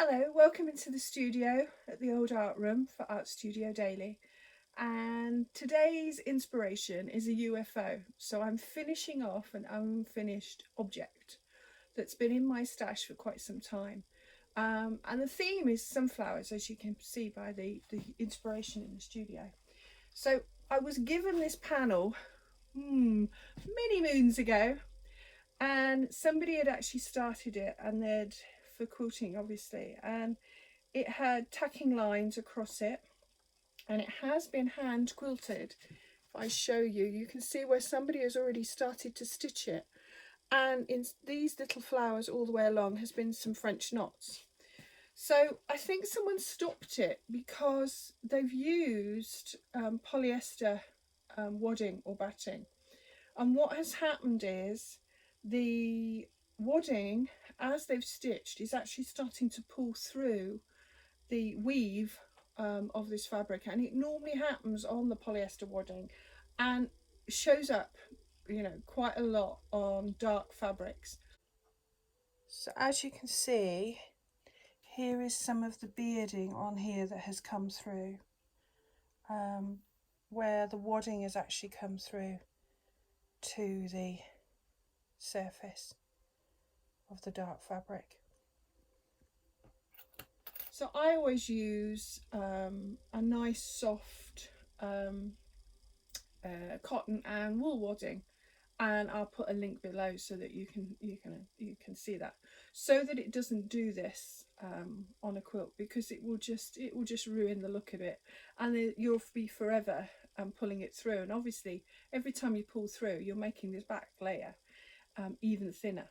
Hello, welcome into the studio at the Old Art Room for Art Studio Daily. And today's inspiration is a UFO. So I'm finishing off an unfinished object that's been in my stash for quite some time. And the theme is sunflowers, as you can see by the inspiration in the studio. So I was given this panel many moons ago, and somebody had actually started it, and they'd for quilting obviously, and it had tacking lines across it, and it has been hand quilted. If I show you, you can see where somebody has already started to stitch it, and in these little flowers all the way along has been some French knots. So I think someone stopped it because they've used polyester wadding or batting, and what has happened is the wadding, as they've stitched, is actually starting to pull through the weave of this fabric, and it normally happens on the polyester wadding and shows up, quite a lot on dark fabrics. So as you can see, here is some of the beading on here that has come through, where the wadding has actually come through to the surface of the dark fabric. So I always use a nice soft cotton and wool wadding, and I'll put a link below so that you can see that, so that it doesn't do this on a quilt, because it will just ruin the look of it, and you'll be forever pulling it through. And obviously every time you pull through, you're making this back layer even thinner.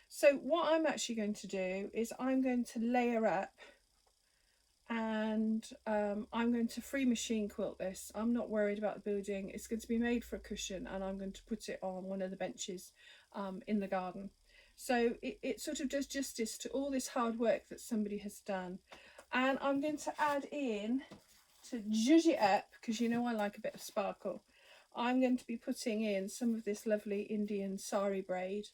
So what I'm actually going to do is I'm going to layer up, and I'm going to free machine quilt this. I'm not worried about the building. It's going to be made for a cushion, and I'm going to put it on one of the benches in the garden. So it sort of does justice to all this hard work that somebody has done. And I'm going to add in, to zhuzh it up, because you know I like a bit of sparkle, I'm going to be putting in some of this lovely Indian sari braid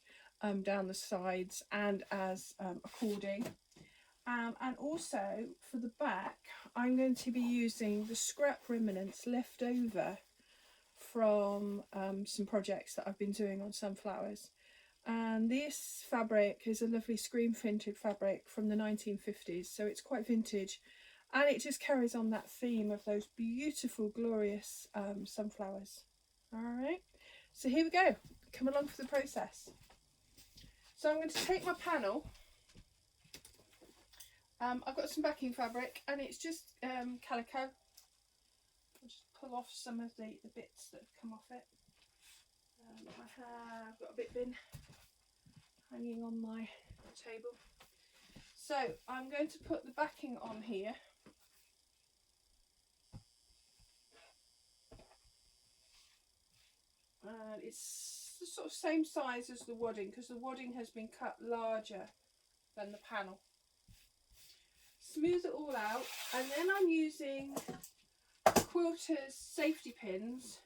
down the sides and as a cording. And also for the back, I'm going to be using the scrap remnants left over from some projects that I've been doing on sunflowers. And this fabric is a lovely screen printed fabric from the 1950s, so it's quite vintage, and it just carries on that theme of those beautiful, glorious sunflowers. All right, so here we go. Come along for the process. So I'm going to take my panel. I've got some backing fabric, and it's just calico. I'll just pull off some of the bits that have come off it. I've got a bit bin hanging on my table. So I'm going to put the backing on here. And it's the sort of same size as the wadding, because the wadding has been cut larger than the panel. Smooth it all out, and then I'm using Quilter's safety pins,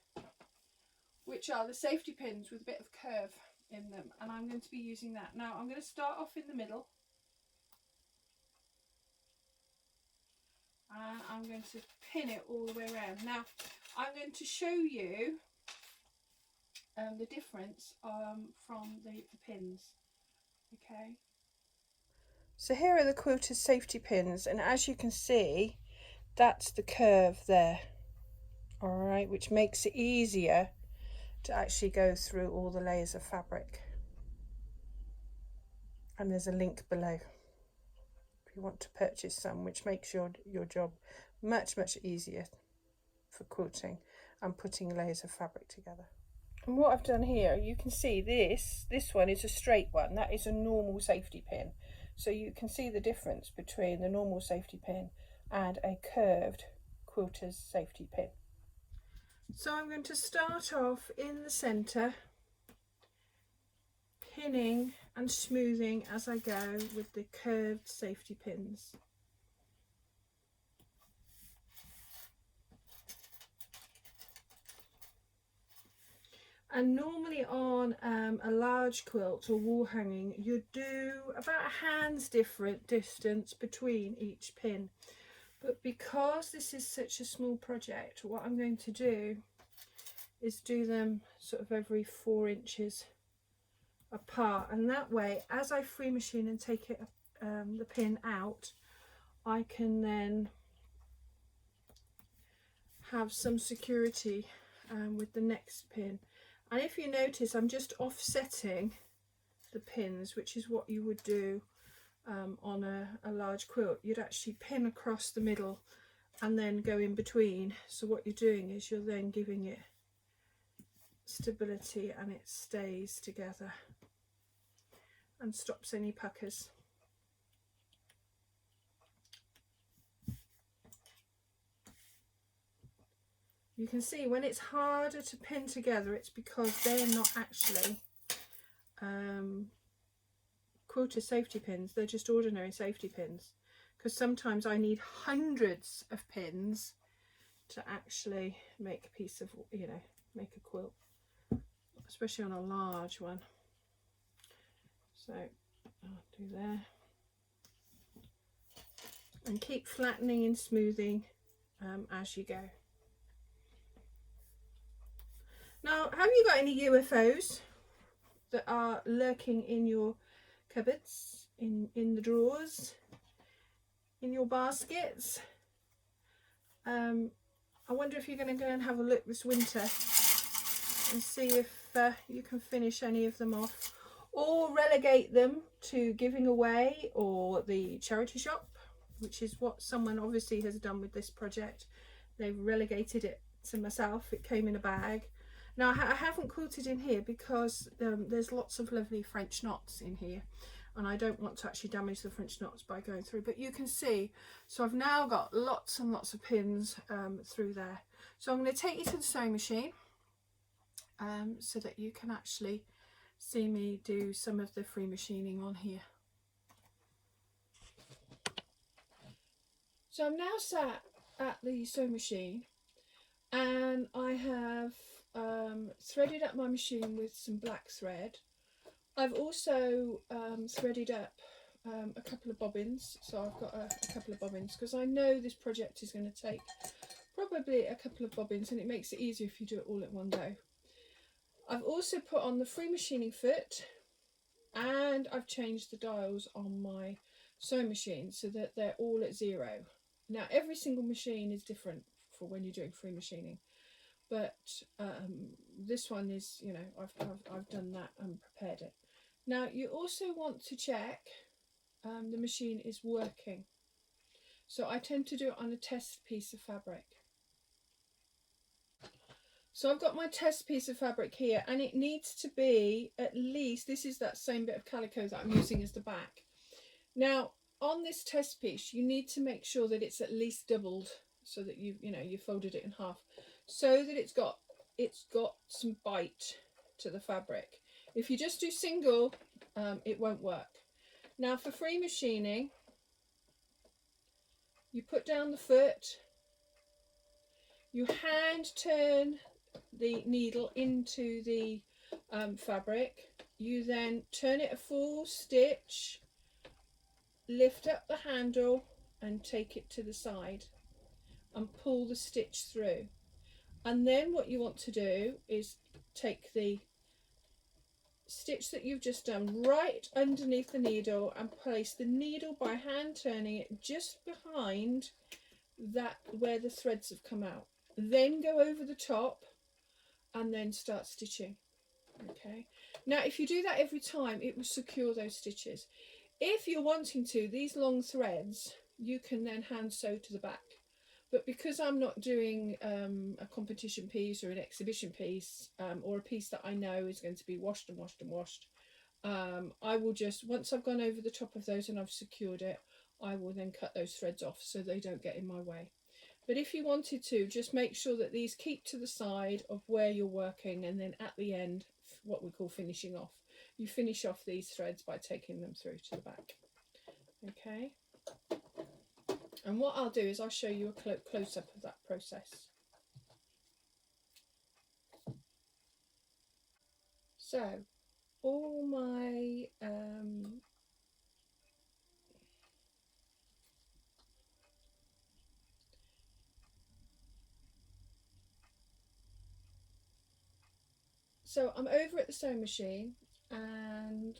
which are the safety pins with a bit of curve in them, and I'm going to be using that. Now I'm going to start off in the middle, and I'm going to pin it all the way around. Now I'm going to show you the difference from the pins. Okay. So here are the Quilted safety pins, and as you can see, that's the curve there. All right, which makes it easier to actually go through all the layers of fabric. And there's a link below if you want to purchase some, which makes your job much easier for quilting and putting layers of fabric together. And what I've done here, you can see this one is a straight one. That is a normal safety pin. So you can see the difference between the normal safety pin and a curved Quilter's safety pin. So I'm going to start off in the centre, pinning and smoothing as I go with the curved safety pins. And normally on a large quilt or wall hanging, you do about a hand's different distance between each pin. But because this is such a small project, what I'm going to do is do them sort of every 4 inches apart, and that way as I free machine and take it the pin out, I can then have some security with the next pin. And if you notice, I'm just offsetting the pins, which is what you would do on a large quilt. You'd actually pin across the middle and then go in between. So what you're doing is you're then giving it stability, and it stays together and stops any puckers. You can see when it's harder to pin together, it's because they're not actually quilted safety pins, they're just ordinary safety pins, because sometimes I need hundreds of pins to actually make a piece of, you know, make a quilt, especially on a large one. So I'll do there, and keep flattening and smoothing as you go. Now, have you got any UFOs that are lurking in your cupboards, in the drawers, in your baskets? I wonder if you're going to go and have a look this winter and see if you can finish any of them off, or relegate them to giving away or the charity shop, which is what someone obviously has done with this project. They've relegated it to myself. It came in a bag. Now I haven't quilted in here because there's lots of lovely French knots in here, and I don't want to actually damage the French knots by going through, but you can see, so I've now got lots and lots of pins through there. So I'm going to take you to the sewing machine so that you can actually see me do some of the free machining on here. So I'm now sat at the sewing machine, and I have threaded up my machine with some black thread. I've also threaded up a couple of bobbins, so I've got a couple of bobbins because I know this project is going to take probably a couple of bobbins, and it makes it easier if you do it all at one go. I've also put on the free machining foot, and I've changed the dials on my sewing machine so that they're all at 0. Now every single machine is different for when you're doing free machining, but this one is, you know, I've done that and prepared it. Now you also want to check the machine is working, so I tend to do it on a test piece of fabric. So I've got my test piece of fabric here, and it needs to be at least, this is that same bit of calico that I'm using as the back. Now on this test piece you need to make sure that it's at least doubled, so that you folded it in half, so that it's got some bite to the fabric. If you just do single, it won't work. Now for free machining, you put down the foot, you hand turn the needle into the fabric, you then turn it a full stitch, lift up the handle and take it to the side and pull the stitch through. And then what you want to do is take the stitch that you've just done right underneath the needle and place the needle by hand turning it just behind that where the threads have come out. Then go over the top and then start stitching. Okay, now if you do that every time, it will secure those stitches. If you're wanting to, these long threads you can then hand sew to the back, but because I'm not doing a competition piece or an exhibition piece or a piece that I know is going to be washed and washed and washed, I will just, once I've gone over the top of those and I've secured it, I will then cut those threads off so they don't get in my way. But if you wanted to, just make sure that these keep to the side of where you're working, and then at the end, what we call finishing off, you finish off these threads by taking them through to the back. Okay, and what I'll do is I'll show you a close-up of that process. So all my so I'm over at the sewing machine, and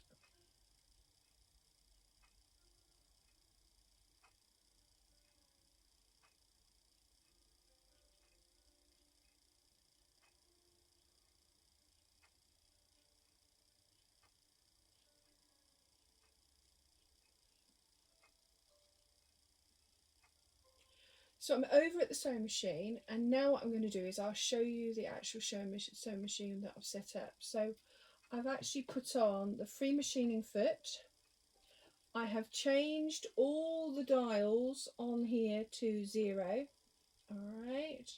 so I'm over at the sewing machine, and now what I'm going to do is I'll show you the actual sewing machine that I've set up. So I've actually put on the free machining foot. I have changed all the dials on here to 0. All right.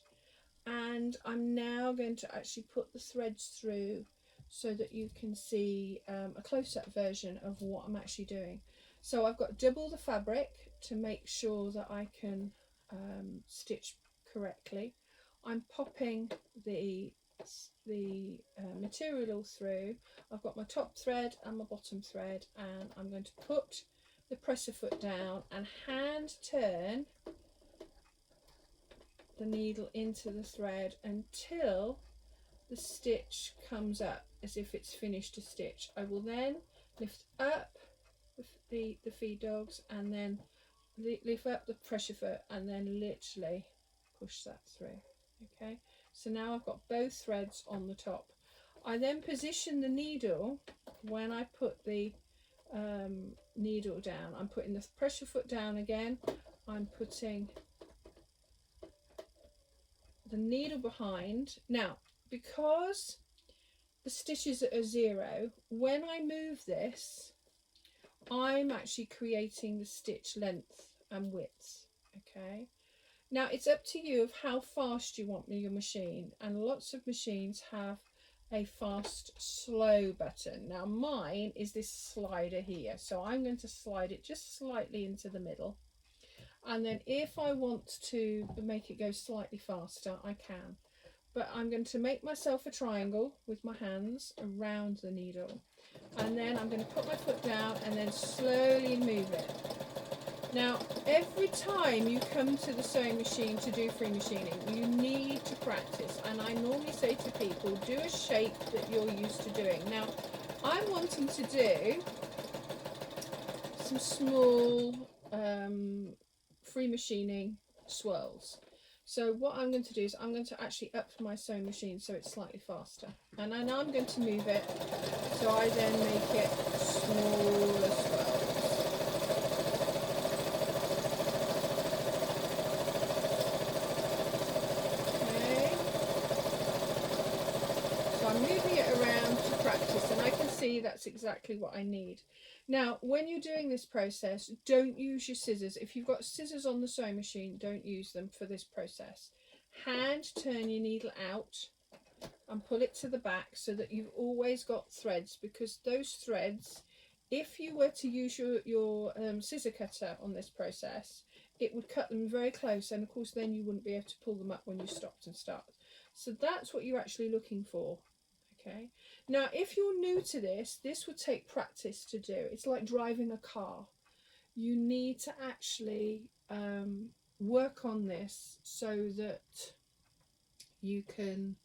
And I'm now going to actually put the threads through so that you can see a close-up version of what I'm actually doing. So I've got double the fabric to make sure that I can stitch correctly. I'm popping the material through. I've got my top thread and my bottom thread, and I'm going to put the presser foot down and hand turn the needle into the thread until the stitch comes up as if it's finished a stitch. I will then lift up the feed dogs and then lift up the pressure foot and then literally push that through. Okay, so now I've got both threads on the top. I then position the needle when I put the needle down. I'm putting the pressure foot down again. I'm putting the needle behind. Now, because the stitches are 0, when I move this, I'm actually creating the stitch length and width. Okay, now it's up to you of how fast you want your machine, and lots of machines have a fast slow button. Now mine is this slider here, so I'm going to slide it just slightly into the middle, and then if I want to make it go slightly faster I can, but I'm going to make myself a triangle with my hands around the needle, and then I'm going to put my foot down and then slowly move it. Now every time you come to the sewing machine to do free machining, you need to practice, and I normally say to people, do a shape that you're used to doing. Now I'm wanting to do some small free machining swirls. So what I'm going to do is I'm going to actually up my sewing machine so it's slightly faster, and then I'm going to move it so I then make it smaller swirls. Okay, so I'm moving it around to practice, and I can see that's exactly what I need. Now, when you're doing this process, don't use your scissors. If you've got scissors on the sewing machine, don't use them for this process. Hand turn your needle out and pull it to the back so that you've always got threads, because those threads, if you were to use your scissor cutter on this process, it would cut them very close, and of course then you wouldn't be able to pull them up when you stopped and started. So that's what you're actually looking for. Okay, now if you're new to this would take practice to do. It's like driving a car. You need to actually work on this so that you can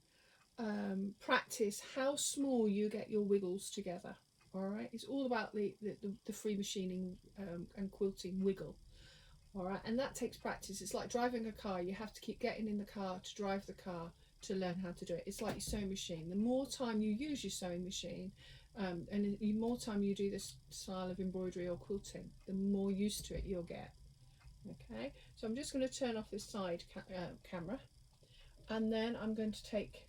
practice how small you get your wiggles together. All right, it's all about the free machining and quilting wiggle. All right, and that takes practice. It's like driving a car. You have to keep getting in the car to drive the car to learn how to do it. It's like your sewing machine. The more time you use your sewing machine and the more time you do this style of embroidery or quilting, the more used to it you'll get. Okay, so I'm just going to turn off this side camera, and then I'm going to take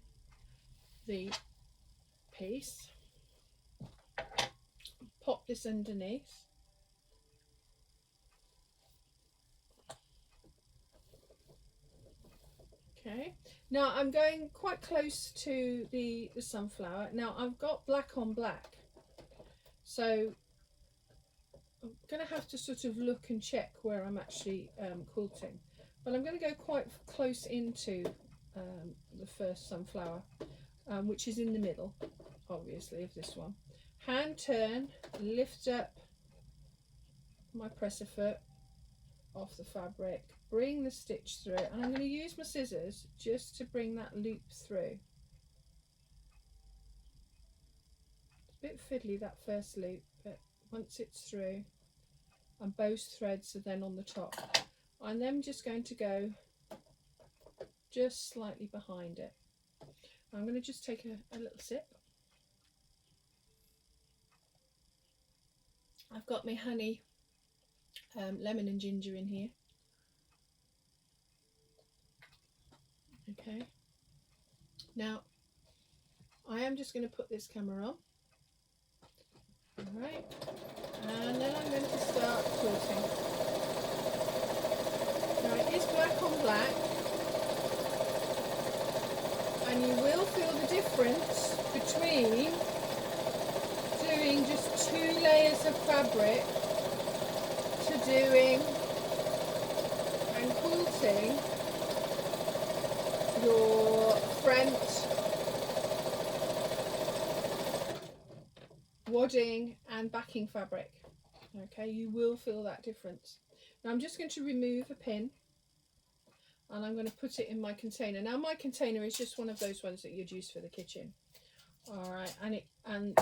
the piece, pop this underneath. Okay, now I'm going quite close to the sunflower. Now I've got black on black, so I'm going to have to sort of look and check where I'm actually quilting, but I'm going to go quite close into the first sunflower, which is in the middle. obviously, of this one. Hand turn, lift up my presser foot off the fabric, bring the stitch through, and I'm going to use my scissors just to bring that loop through. It's a bit fiddly, that first loop, but once it's through and both threads are then on the top, I'm then just going to go just slightly behind it. I'm going to just take a little sip. I've got my honey, lemon and ginger in here. Okay, now I am just going to put this camera on. Alright, and then I'm going to start quilting. Now it is black on black, and you will feel the difference between doing just 2 layers of fabric to doing and quilting your front, wadding and backing fabric. Okay, you will feel that difference. Now I'm just going to remove a pin and I'm going to put it in my container. Now my container is just one of those ones that you'd use for the kitchen. Alright, and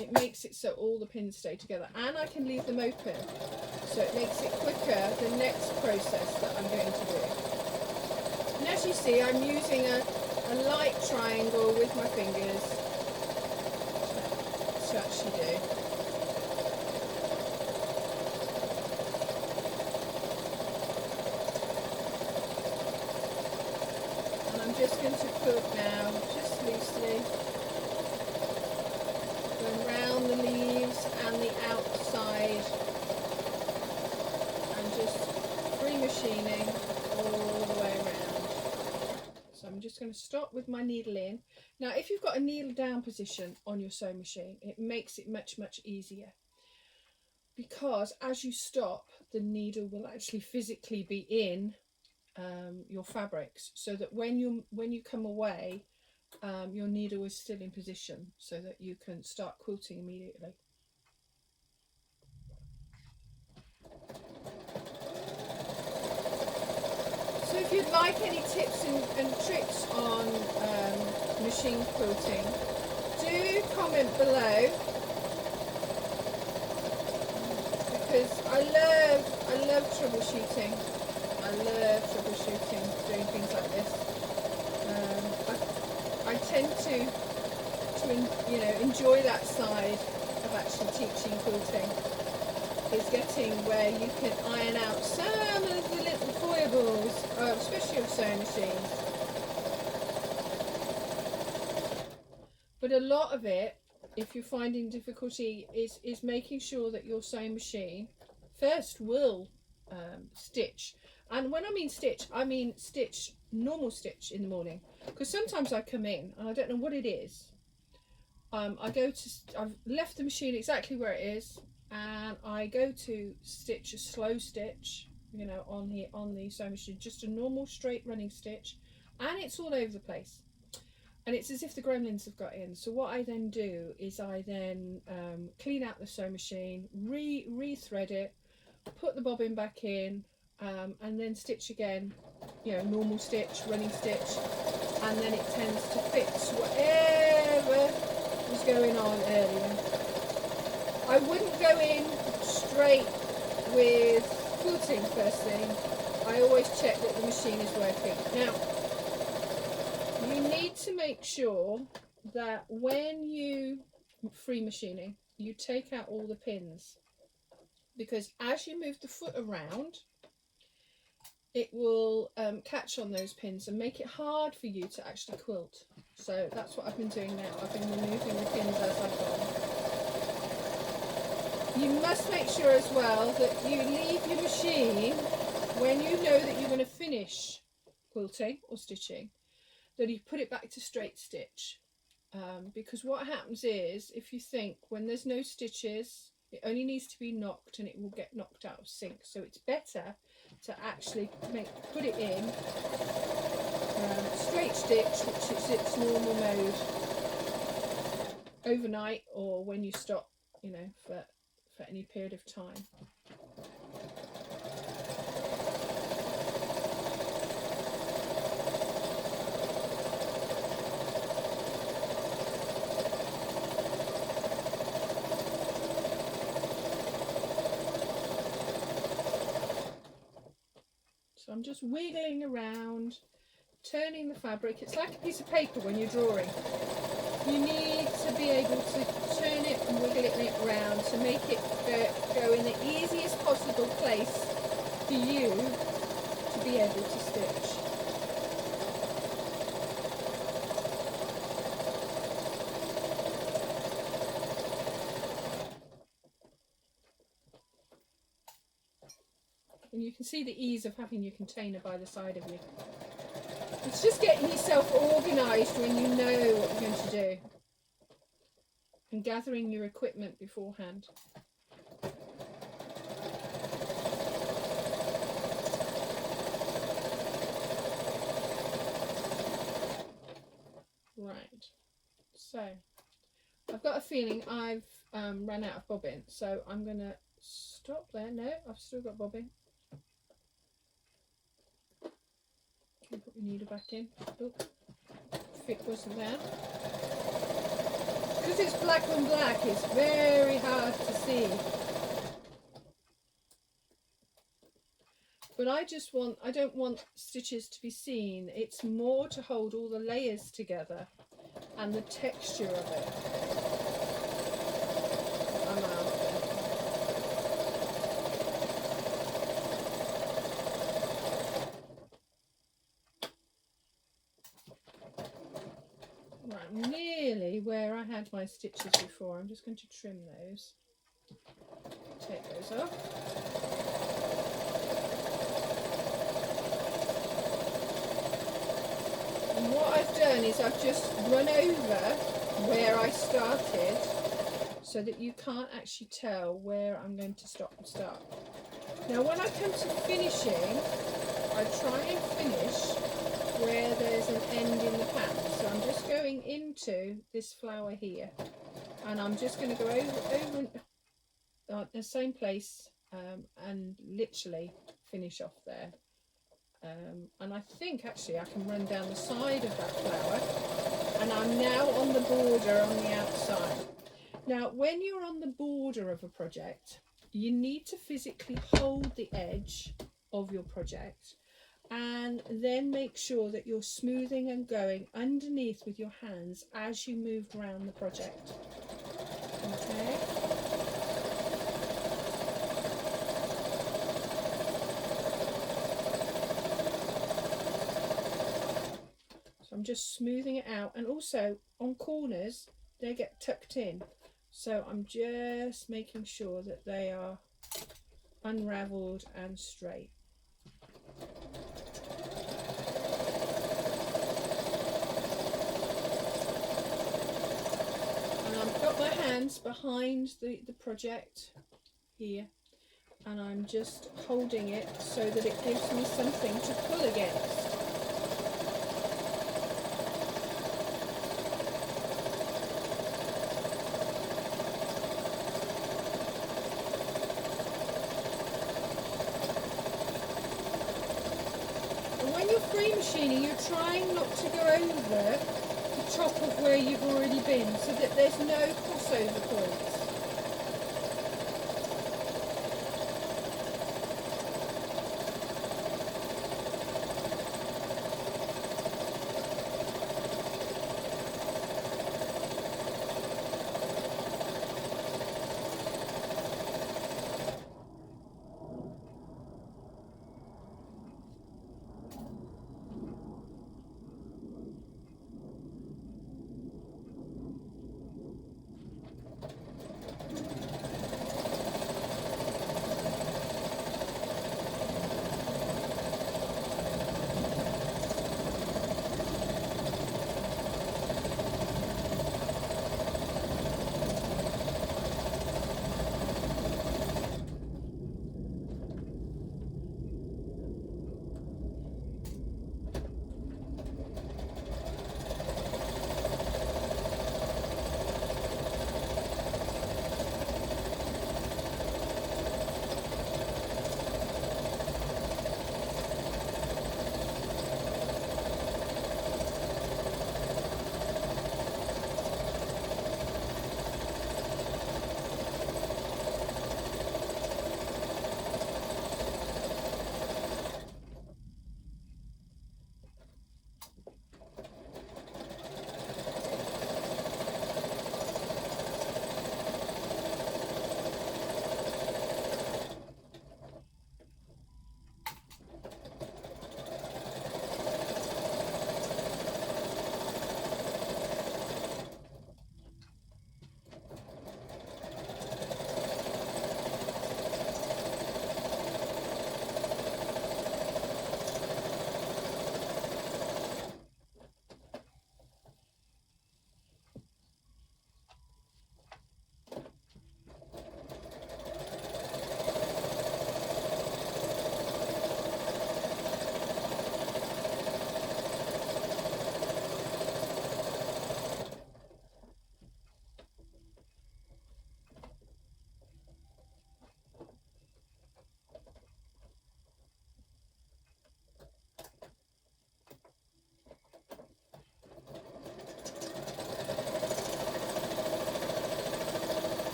it makes it so all the pins stay together, and I can leave them open, so it makes it quicker the next process that I'm going to do. And as you see, I'm using a light triangle with my fingers to actually do. And I'm just going to quilt now, just loosely, around the leaves and the outside, and just free machining all the way around. So I'm just going to stop with my needle in. Now if you've got a needle down position on your sewing machine, it makes it much easier, because as you stop, the needle will actually physically be in your fabrics, so that when you come away, your needle is still in position, so that you can start quilting immediately. So if you'd like any tips and tricks on machine quilting, do comment below, because I love troubleshooting. I love troubleshooting, doing things like this. I tend to enjoy that side of actually teaching quilting, is getting where you can iron out some of the little foibles, especially of sewing machines. But a lot of it, if you're finding difficulty, is making sure that your sewing machine first will stitch. And when I mean stitch, normal stitch in the morning, because sometimes I come in and I don't know what it is. I've left the machine exactly where it is, and I go to stitch a slow stitch, on the sewing machine, just a normal straight running stitch, and it's all over the place, and it's as if the gremlins have got in. So what I then do is I then clean out the sewing machine, re-thread it, put the bobbin back in, and then stitch again, normal stitch, running stitch, and then it tends to fix whatever was going on earlier. I wouldn't go in straight with quilting first thing. I always check that the machine is working. Now, you need to make sure that when you free machining, you take out all the pins, because as you move the foot around, it will catch on those pins and make it hard for you to actually quilt. So that's what I've been doing now. I've been removing the pins as I've gone. You must make sure as well that you leave your machine when you know that you're going to finish quilting or stitching, that you put it back to straight stitch. Because what happens is, if you think when there's no stitches, it only needs to be knocked and it will get knocked out of sync. So it's better to actually put it in straight stitch, which is its normal mode. overnight or when you stop, you know, for any period of time. So I'm just wiggling around, turning the fabric. It's like a piece of paper when you're drawing. You need to be able to turn it and wiggle it around to make it go in the easiest possible place for you to be able to stitch. And you can see the ease of having your container by the side of you. It's just getting yourself organised when you know what you're going to do and gathering your equipment beforehand. Right, so I've got a feeling I've run out of bobbin, so I'm going to stop there. No, I've still got bobbin. Can put your needle back in. Oh, fit wasn't there. Because it's black on black, it's very hard to see. But I don't want stitches to be seen. It's more to hold all the layers together and the texture of it. I'm after. Right, I'm nearly where I had my stitches before. I'm just going to trim those. Take those off. And what I've done is I've just run over where I started so that you can't actually tell where I'm going to stop and start. Now when I come to finishing, I try and finish where there's an end in the pattern. So I'm just going into this flower here and I'm just going to go over the same place and literally finish off there. And I think actually I can run down the side of that flower, and I'm now on the border on the outside. Now when you're on the border of a project, you need to physically hold the edge of your project and then make sure that you're smoothing and going underneath with your hands as you move around the project. Okay. So I'm just smoothing it out, and also on corners they get tucked in, so I'm just making sure that they are unravelled and straight. And I've got my hands behind the project here, and I'm just holding it so that it gives me something to pull against. Free machining, you're trying not to go over the top of where you've already been so that there's no crossover points.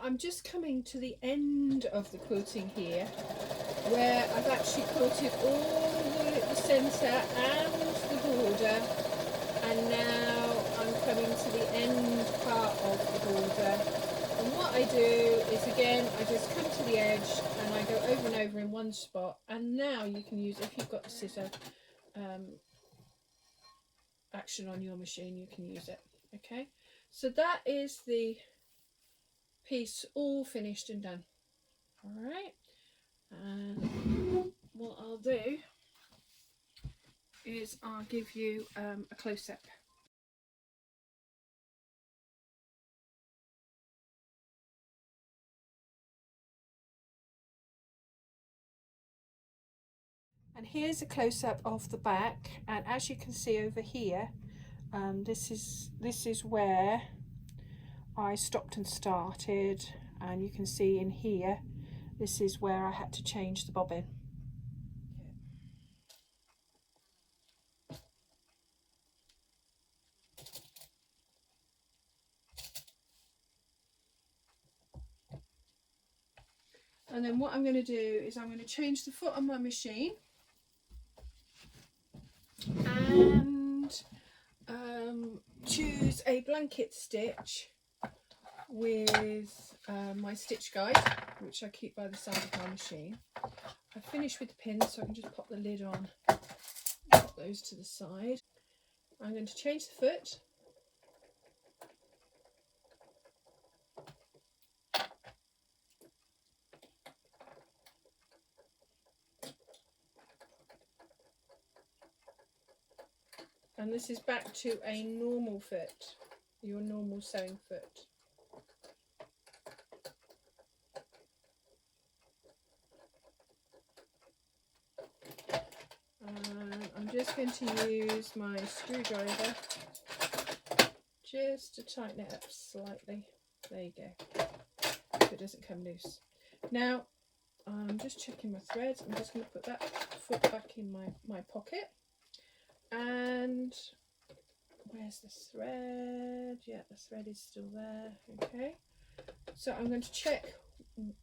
I'm just coming to the end of the quilting here, where I've actually quilted all the centre and the border, and now I'm coming to the end part of the border. And what I do is, again, I just come to the edge and I go over and over in one spot. And now you can use, if you've got the scissor action on your machine, you can use it. Okay, so that is the piece all finished and done. All right, and what I'll do is I'll give you a close-up. And here's a close-up of the back, and as you can see over here, this is where I stopped and started, and you can see in here, this is where I had to change the bobbin. And then what I'm going to do is I'm going to change the foot on my machine and choose a blanket stitch with my stitch guide, which I keep by the side of my machine. I finished with the pins, so I can just pop the lid on, pop those to the side. I'm going to change the foot. And this is back to a normal foot, your normal sewing foot. And I'm just going to use my screwdriver just to tighten it up slightly. There you go, so it doesn't come loose. Now I'm just checking my threads. I'm just going to put that foot back in my pocket. And where's the thread? Yeah, the thread is still there. Okay, so I'm going to check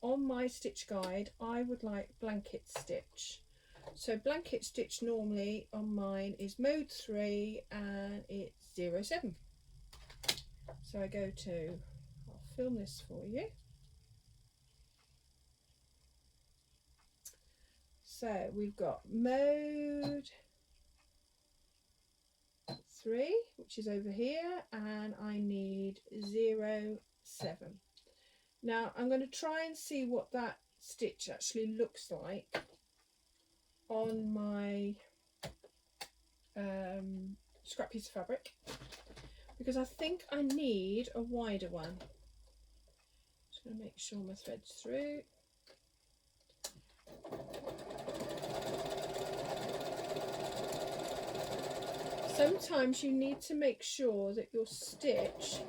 on my stitch guide. I would like blanket stitch. So blanket stitch normally on mine is mode 3 and it's 07. So I go to, I'll film this for you. So we've got mode 3, which is over here, and I need 07. Now I'm going to try and see what that stitch actually looks like on my scrap piece of fabric, because I think I need a wider one. Just going to make sure my thread's through. Sometimes you need to make sure that your stitch,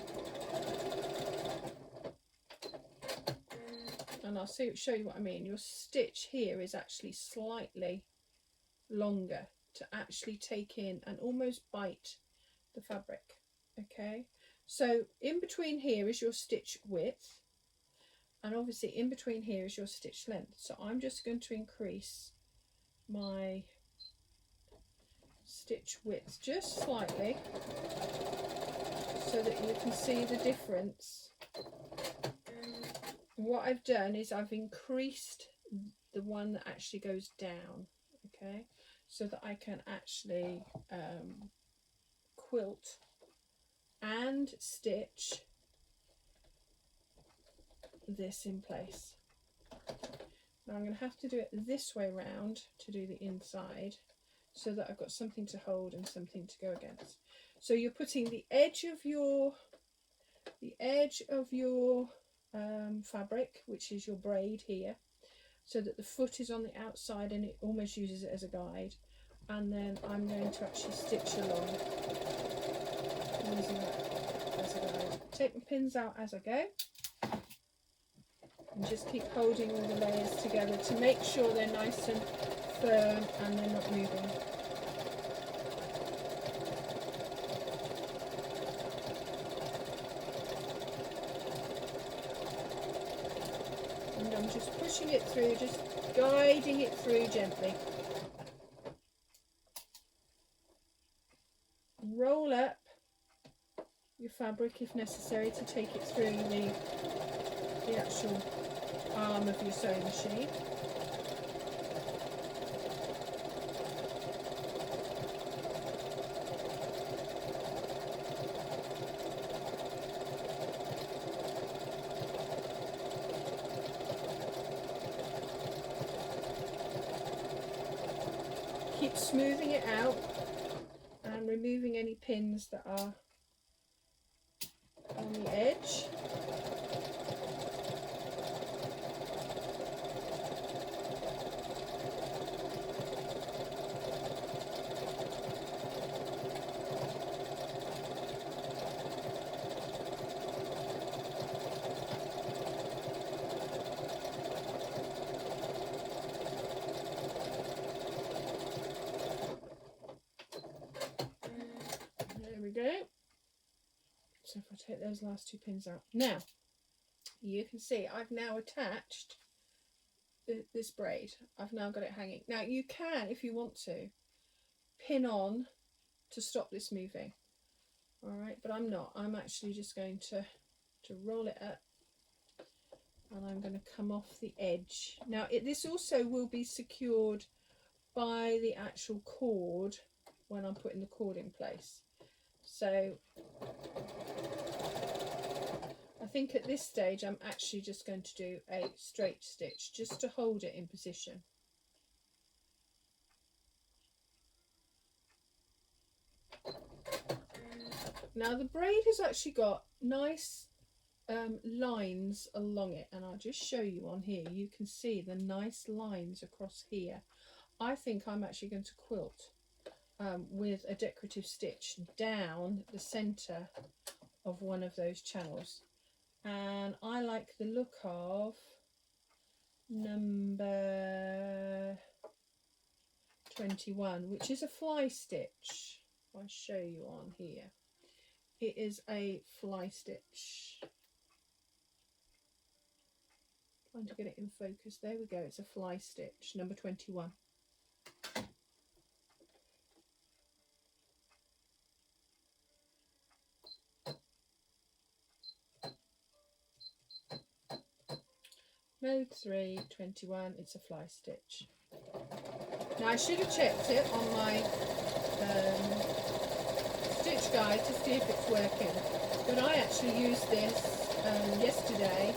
and I'll show you what I mean, your stitch here is actually slightly longer to actually take in and almost bite the fabric. Okay, so in between here is your stitch width, and obviously in between here is your stitch length. So I'm just going to increase my stitch width just slightly so that you can see the difference. What I've done is I've increased the one that actually goes down, okay, so that I can actually quilt and stitch this in place. Now I'm going to have to do it this way round to do the inside, so that I've got something to hold and something to go against. So you're putting the edge of your fabric, which is your braid here, so that the foot is on the outside and it almost uses it as a guide. And then I'm going to actually stitch along using that as a guide. Take my pins out as I go, and just keep holding all the layers together to make sure they're nice and firm and they're not moving. it through, just guiding it through gently. Roll up your fabric if necessary to take it through the actual arm of your sewing machine. Keep smoothing it out and removing any pins that are on the edge. Go. So if I take those last two pins out, now you can see I've now attached this braid. I've now got it hanging. Now you can, if you want to, pin on to stop this moving. All right, but I'm not. I'm actually just going to roll it up, and I'm going to come off the edge. Now this also will be secured by the actual cord when I'm putting the cord in place. So I think at this stage I'm actually just going to do a straight stitch just to hold it in position. Now the braid has actually got nice lines along it, and I'll just show you on here. You can see the nice lines across here. I think I'm actually going to quilt with a decorative stitch down the center of one of those channels, and I like the look of number 21, which is a fly stitch. I'll show you on here. It is a fly stitch. Trying to get it in focus. There we go. It's a fly stitch, number 21. Mode 3, 21, it's a fly stitch. Now I should have checked it on my stitch guide to see if it's working, but I actually used this yesterday,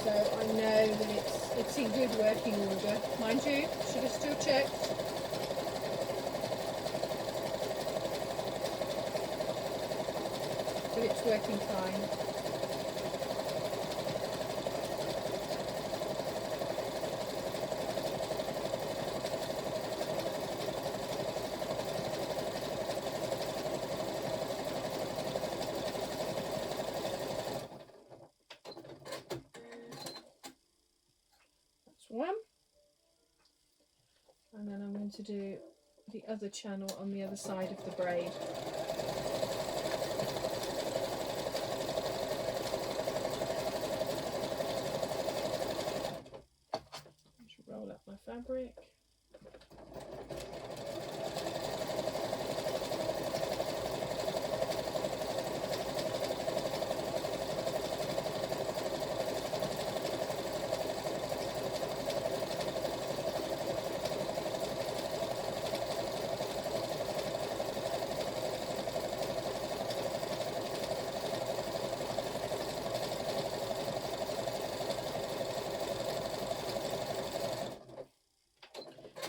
so I know that it's in good working order. Mind you, should have still checked. But it's working fine. One, and then I'm going to do the other channel on the other side of the braid. Just roll up my fabric.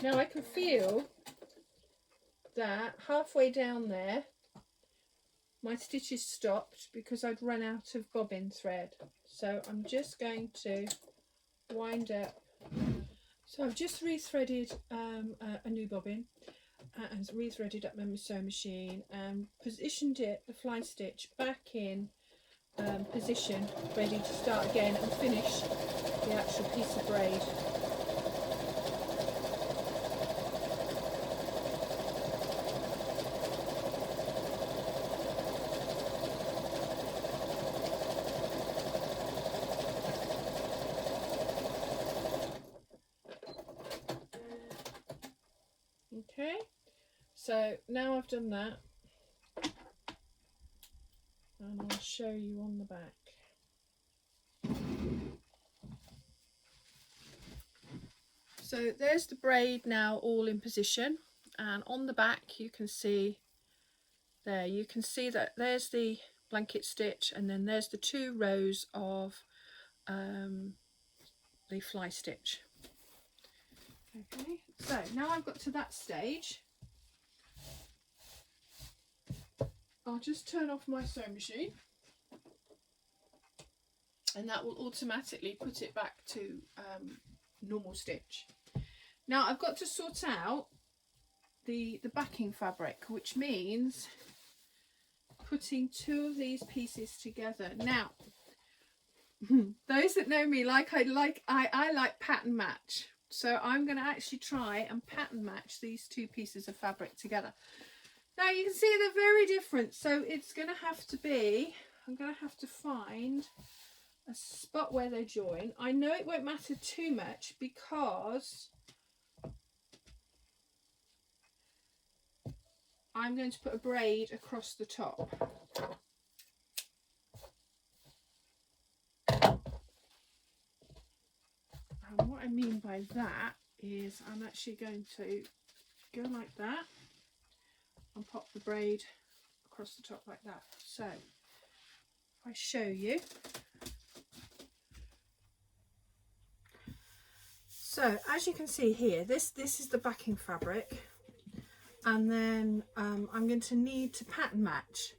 Now I can feel that halfway down there my stitches stopped because I'd run out of bobbin thread. So I'm just going to wind up. So I've just rethreaded a new bobbin and rethreaded up my sewing machine and positioned it, the fly stitch, back in position, ready to start again and finish the actual piece of braid. Okay, so now I've done that, and I'll show you on the back. So there's the braid now all in position, and on the back you can see there, you can see that there's the blanket stitch, and then there's the 2 rows of the fly stitch. Okay, so now I've got to that stage, I'll just turn off my sewing machine, and that will automatically put it back to normal stitch. Now I've got to sort out the backing fabric, which means putting 2 of these pieces together. Now those that know me, I like pattern match, so I'm going to actually try and pattern match these 2 pieces of fabric together. Now you can see they're very different, so it's going to have to be, I'm going to have to find a spot where they join. I know it won't matter too much because I'm going to put a braid across the top. And what I mean by that is I'm actually going to go like that and pop the braid across the top like that. So if I show you. So as you can see here, this is the backing fabric, and then I'm going to need to pattern match.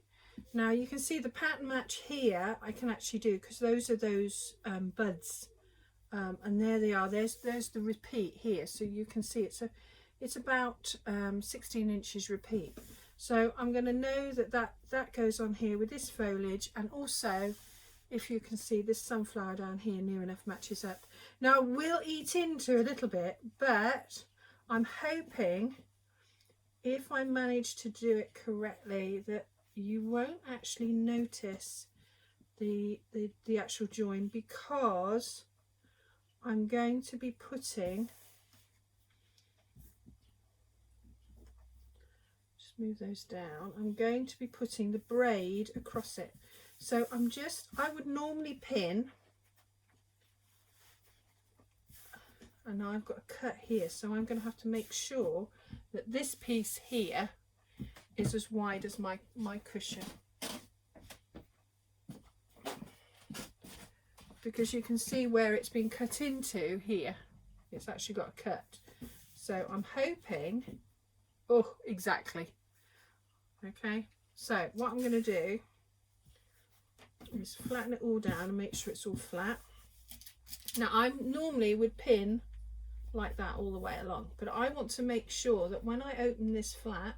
Now you can see the pattern match here I can actually do, because those are those buds, and there they are. There's the repeat here, so you can see it's about 16 inches repeat. So I'm going to know that goes on here with this foliage, and also, if you can see, this sunflower down here near enough matches up. Now we'll eat into a little bit, but I'm hoping if I manage to do it correctly that you won't actually notice the actual join, because I'm going to be putting, just move those down, I'm going to be putting the braid across it. So I would normally pin, and now I've got a cut here, so I'm going to have to make sure that this piece here is as wide as my cushion, because you can see where it's been cut into here, it's actually got a cut. So I'm hoping, oh, exactly. Okay, so what I'm going to do is flatten it all down and make sure it's all flat. Now I normally would pin like that all the way along, but I want to make sure that when I open this flap,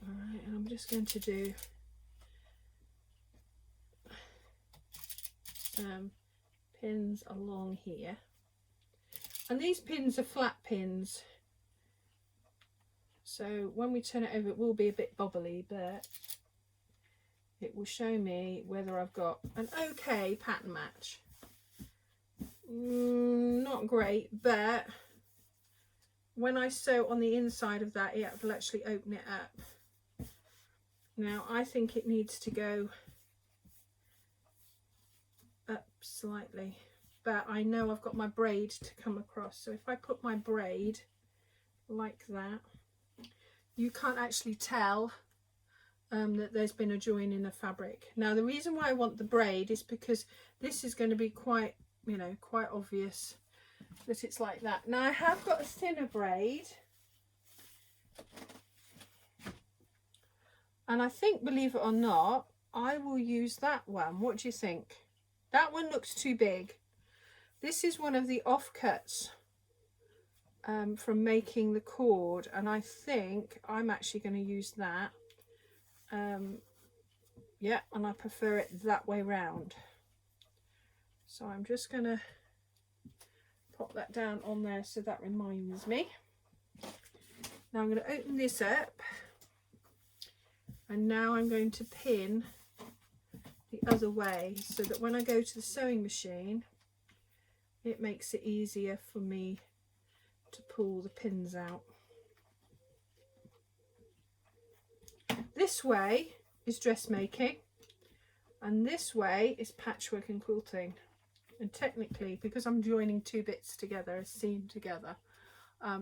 all right, and I'm just going to do pins along here, and these pins are flat pins, so when we turn it over it will be a bit bobbly, but it will show me whether I've got an okay pattern match. Not great, but when I sew on the inside of that, it will actually open it up. Now I think it needs to go up slightly, but I know I've got my braid to come across, so if I put my braid like that, you can't actually tell that there's been a join in the fabric. Now the reason why I want the braid is because this is going to be quite, you know, quite obvious that it's like that. Now I have got a thinner braid, and I think, believe it or not, I will use that one. What do you think? That one looks too big. This is one of the offcuts from making the cord, and I think I'm actually going to use that. Yeah, and I prefer it that way round. So I'm just going to pop that down on there so that reminds me. Now I'm going to open this up, and now I'm going to pin the other way so that when I go to the sewing machine it makes it easier for me to pull the pins out. this way is dressmaking and this way is patchwork and quilting. And technically, because I'm joining two bits together, a seam together,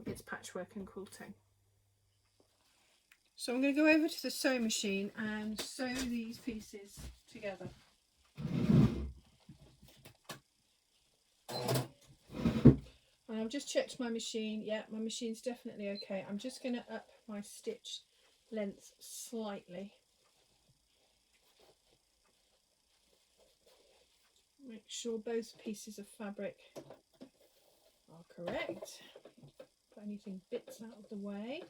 it's patchwork and quilting. So I'm going to go over to the sewing machine and sew these pieces together. And I've just checked my machine. Yeah, my machine's definitely okay. I'm just going to up my stitch length slightly. Make sure both pieces of fabric are correct. Put anything bits out of the way.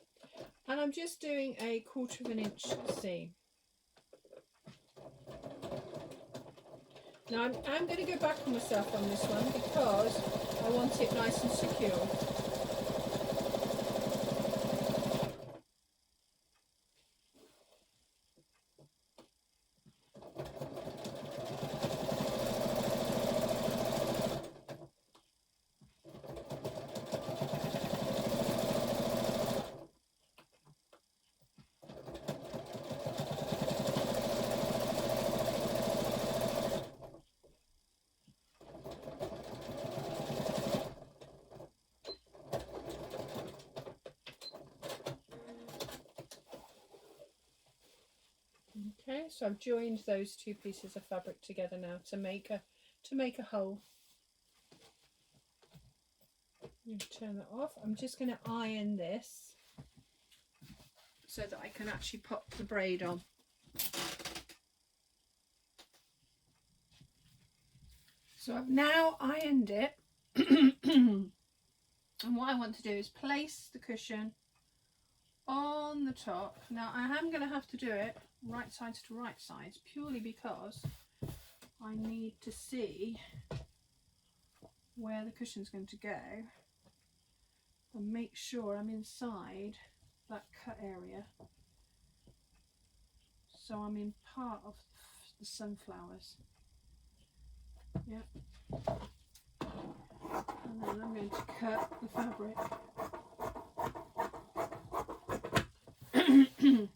And I'm just doing a 1/4 inch seam. Now I'm going to go back on myself on this one because I want it nice and secure. Okay, so I've joined those two pieces of fabric together now to make a hole. Turn that off. I'm just going to iron this so that I can actually pop the braid on. So I've now ironed it and what I want to do is place the cushion on the top. Now I am going to have to do it right sides to right sides purely because I need to see where the cushion's going to go and make sure I'm inside that cut area, so I'm in part of the sunflowers. Yep. And then I'm going to cut the fabric.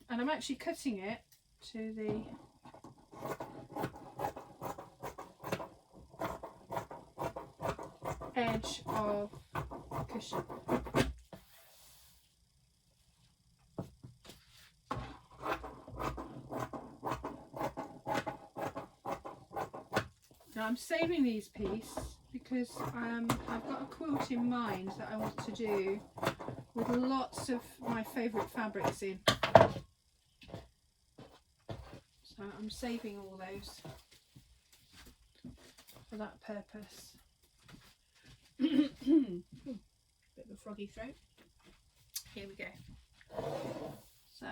And I'm actually cutting it to the edge of the cushion. Now I'm saving these pieces because I've got a quilt in mind that I want to do with lots of my favourite fabrics in. So I'm saving all those for that purpose. Bit of a froggy throat. Here we go. So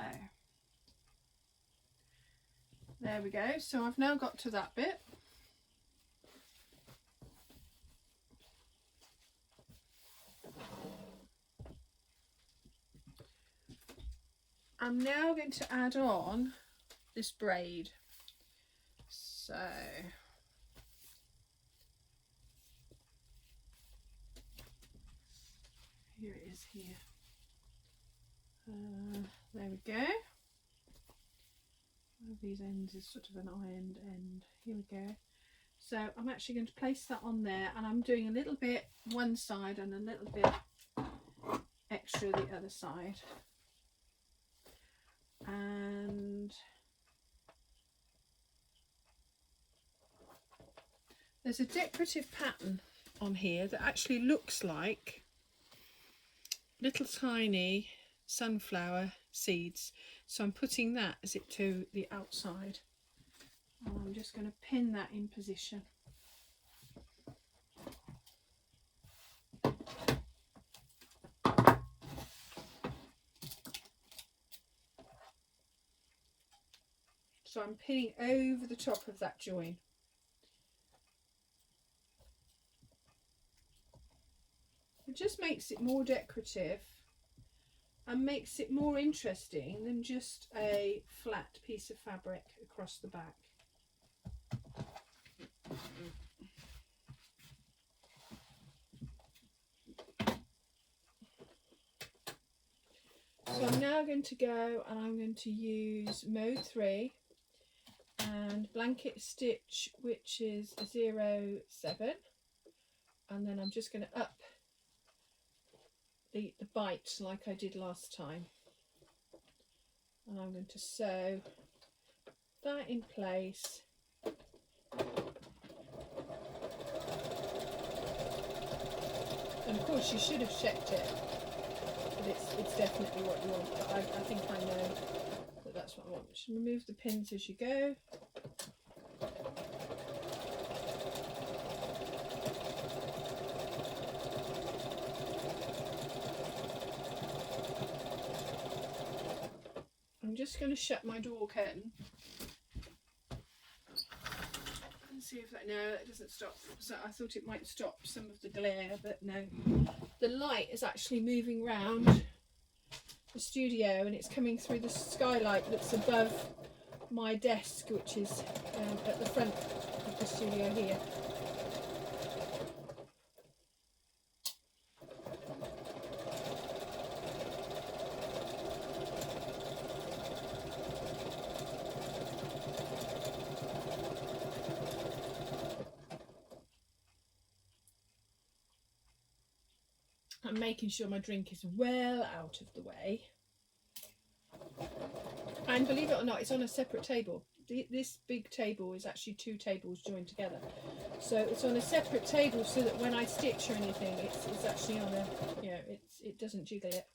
there we go. So I've now got to that bit. I'm now going to add on this braid. So here it is here. There we go. One of these ends is sort of an ironed end. Here we go. So I'm actually going to place that on there, and I'm doing a little bit one side and a little bit extra the other side. And there's a decorative pattern on here that actually looks like little tiny sunflower seeds, so I'm putting that as it to the outside, and I'm just going to pin that in position. So I'm pinning over the top of that join. It just makes it more decorative and makes it more interesting than just a flat piece of fabric across the back. So So I'm now going to go and I'm going to use mode 3 and blanket stitch, which is 0.7, and then I'm just going to up the bite like I did last time, and I'm going to sew that in place. And of course you should have checked it, but it's definitely what you want, but I think I know that that's what I want. Just remove the pins as you go. I'm just going to shut my door curtain and see if that, no, that doesn't stop. So I thought it might stop some of the glare, but no. The light is actually moving round the studio and it's coming through the skylight that's above my desk, which is at the front of the studio here. I'm making sure my drink is well out of the way. And believe it or not, it's on a separate table. This big table is actually 2 tables joined together. So it's on a separate table so that when I stitch or anything, it's actually on a, you know, it doesn't jiggle it.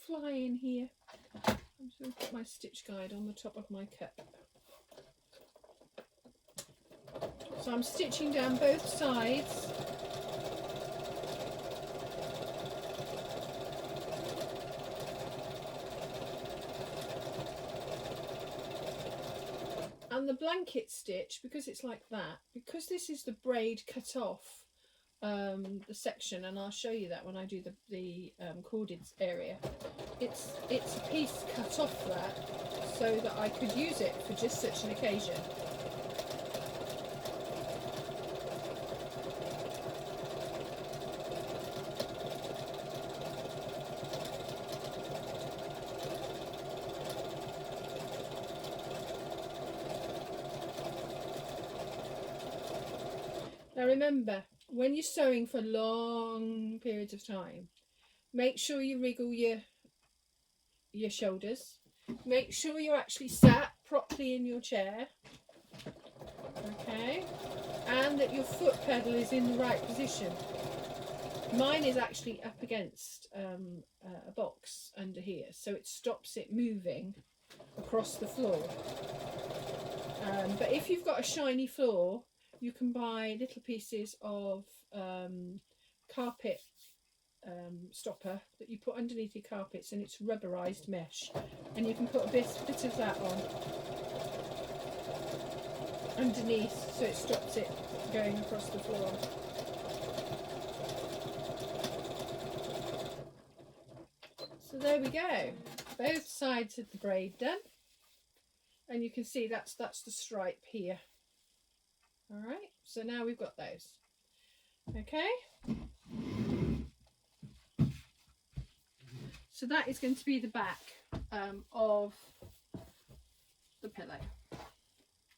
Fly in here. I'm just going to put my stitch guide on the top of my cup. So I'm stitching down both sides. And the blanket stitch, because it's like that, because this is the braid cut off the section, and I'll show you that when I do the corded area. It's a piece cut off that so that I could use it for just such an occasion. Now remember, when you're sewing for long periods of time, make sure you wriggle your shoulders. Make sure you're actually sat properly in your chair, okay, and that your foot pedal is in the right position. Mine is actually up against a box under here, so it stops it moving across the floor. But if you've got a shiny floor, you can buy little pieces of carpet stopper that you put underneath your carpets, and it's rubberized mesh, and you can put a bit of that on underneath so it stops it going across the floor. So there we go, both sides of the braid done, and you can see that's the stripe here. All right, so now we've got those. Okay, so that is going to be the back of the pillow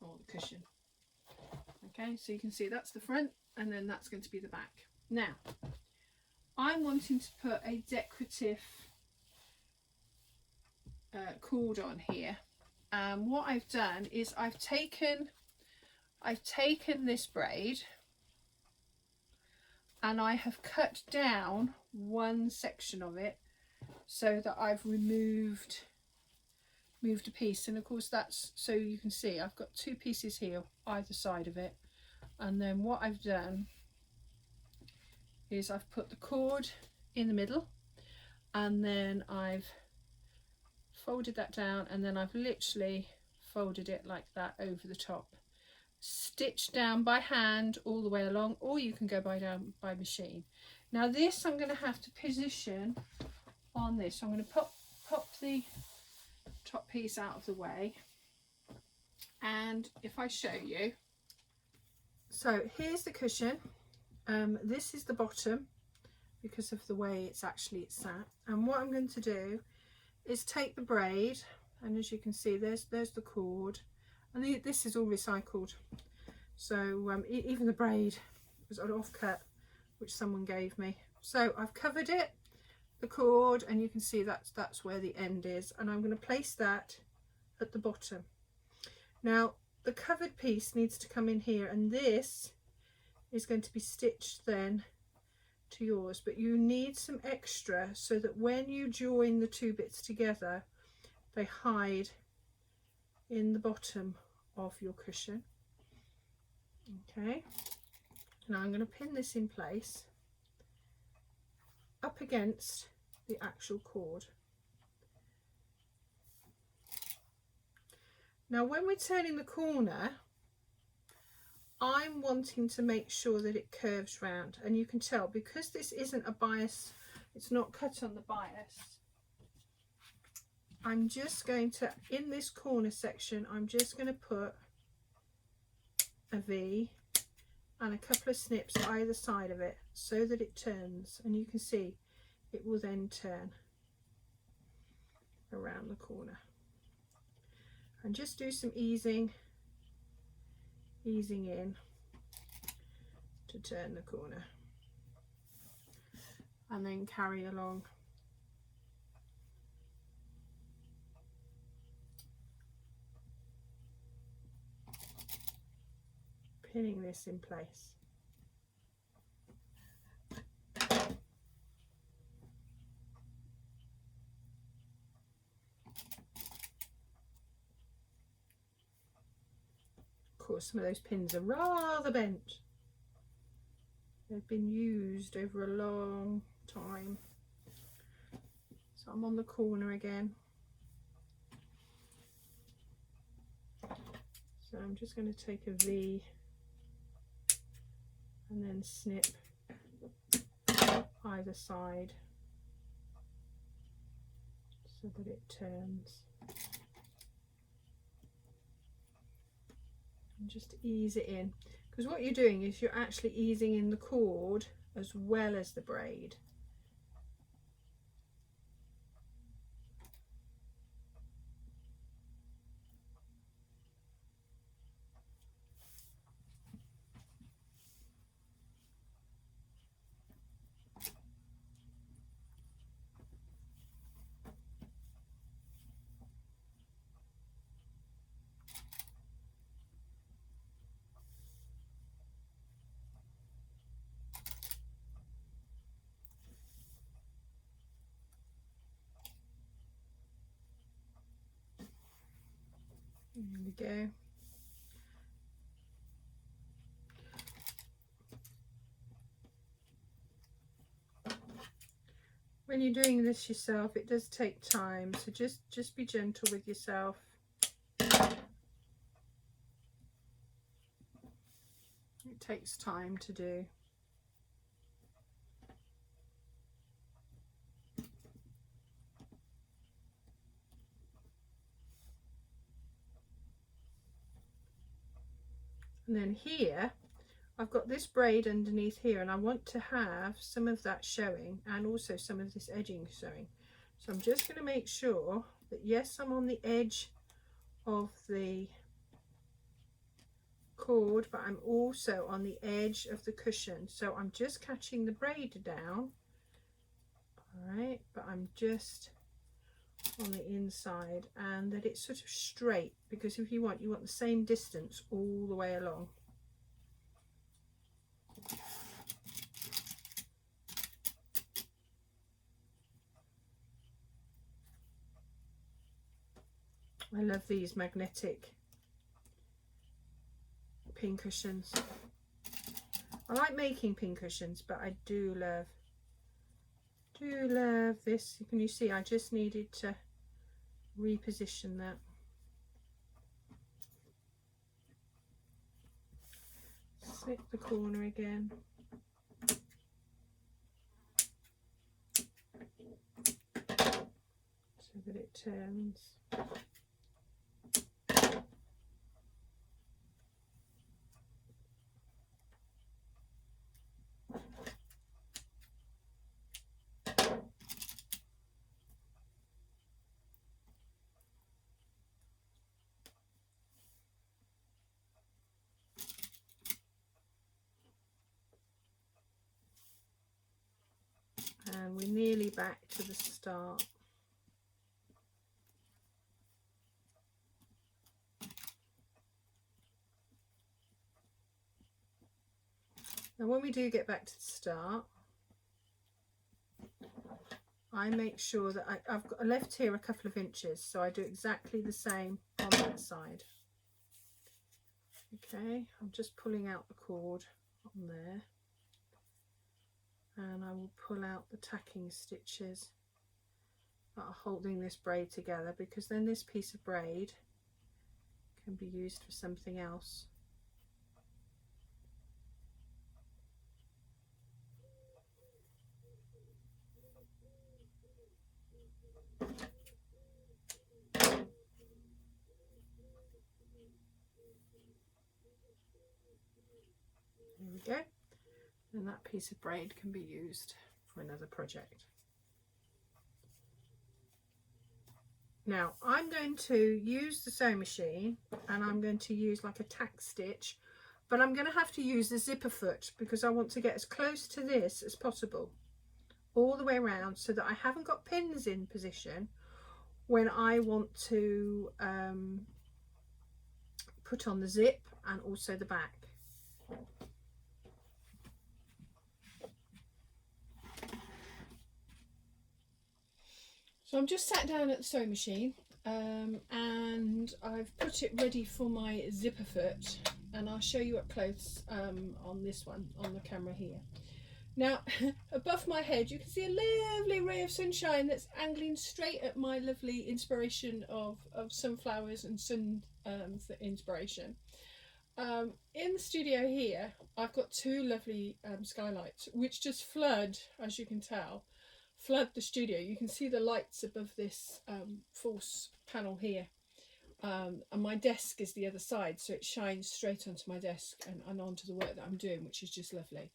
or the cushion. Okay, so you can see that's the front, and then that's going to be the back. Now I'm wanting to put a decorative cord on here. What I've done is I've taken this braid and I have cut down one section of it so that I've moved a piece, and of course that's so you can see I've got 2 pieces here either side of it, and then what I've done is I've put the cord in the middle, and then I've folded that down, and then I've literally folded it like that over the top. stitch down by hand all the way along, or you can go down by machine. Now this I'm going to have to position on this. So I'm going to pop the top piece out of the way, and if I show you, so here's the cushion, this is the bottom because of the way it's sat, and what I'm going to do is take the braid, and as you can see there's the cord, and this is all recycled, so even the braid was an offcut which someone gave me. So I've covered it, the cord, and you can see that's where the end is, and I'm going to place that at the bottom. Now the covered piece needs to come in here, and this is going to be stitched then to yours, but you need some extra so that when you join the two bits together they hide in the bottom of your cushion. Okay, now I'm going to pin this in place up against the actual cord. Now when we're turning the corner, I'm wanting to make sure that it curves round, and you can tell because this isn't a bias, it's not cut on the bias. I'm just going to, in this corner section, I'm just going to put a V and a couple of snips either side of it so that it turns, and you can see it will then turn around the corner. And just do some easing in to turn the corner, and then carry along. Pinning this in place. Of course, some of those pins are rather bent. They've been used over a long time. So I'm on the corner again. So I'm just going to take a V and then snip either side so that it turns. And just ease it in, because what you're doing is you're actually easing in the cord as well as the braid. There we go. When you're doing this yourself, it does take time, so just be gentle with yourself. It takes time to do. And then here I've got this braid underneath here, and I want to have some of that showing and also some of this edging showing. So I'm just going to make sure that yes, I'm on the edge of the cord, but I'm also on the edge of the cushion. So I'm just catching the braid down, all right, but I'm just on the inside, and that it's sort of straight, because if you want the same distance all the way along. I love these magnetic pin cushions. I like making pin cushions, but I do love this. Can you see I just needed to reposition that. slip the corner again. So that it turns. And we're nearly back to the start. Now when we do get back to the start, I make sure that I've got left here a couple of inches, so I do exactly the same on that side. Okay, I'm just pulling out the cord on there, and I will pull out the tacking stitches that are holding this braid together, because then this piece of braid can be used for something else. There we go, and that piece of braid can be used for another project. Now I'm going to use the sewing machine, and I'm going to use like a tack stitch, but I'm going to have to use the zipper foot because I want to get as close to this as possible all the way around, so that I haven't got pins in position when I want to put on the zip and also the back. So I'm just sat down at the sewing machine, and I've put it ready for my zipper foot, and I'll show you up close on this one on the camera here. Now above my head you can see a lovely ray of sunshine that's angling straight at my lovely inspiration of sunflowers and sun inspiration. In the studio here I've got two lovely skylights which just flood, as you can tell, flood the studio. You can see the lights above this false panel here, and my desk is the other side, so it shines straight onto my desk and onto the work that I'm doing, which is just lovely.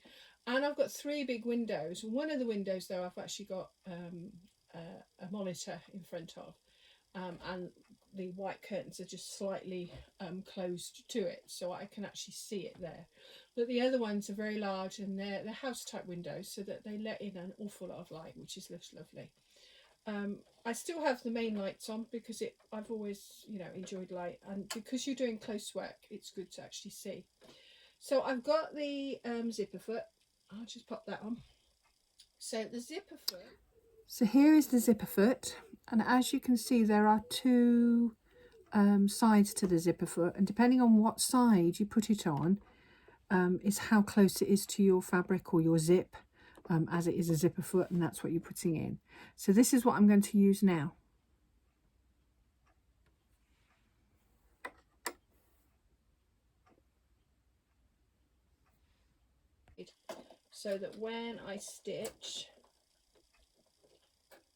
And I've got three big windows. One of the windows though I've actually got a monitor in front of, and the white curtains are just slightly closed to it, so I can actually see it there. But the other ones are very large, and they're house type windows, so that they let in an awful lot of light, which is lovely. I still have the main lights on because I've always, you know, enjoyed light, and because you're doing close work it's good to actually see. So I've got the zipper foot. I'll just pop that on. So the zipper foot. So here is the zipper foot, and as you can see there are two sides to the zipper foot, and depending on what side you put it on is how close it is to your fabric or your zip, as it is a zipper foot, and that's what you're putting in. So this is what I'm going to use now. So that when I stitch,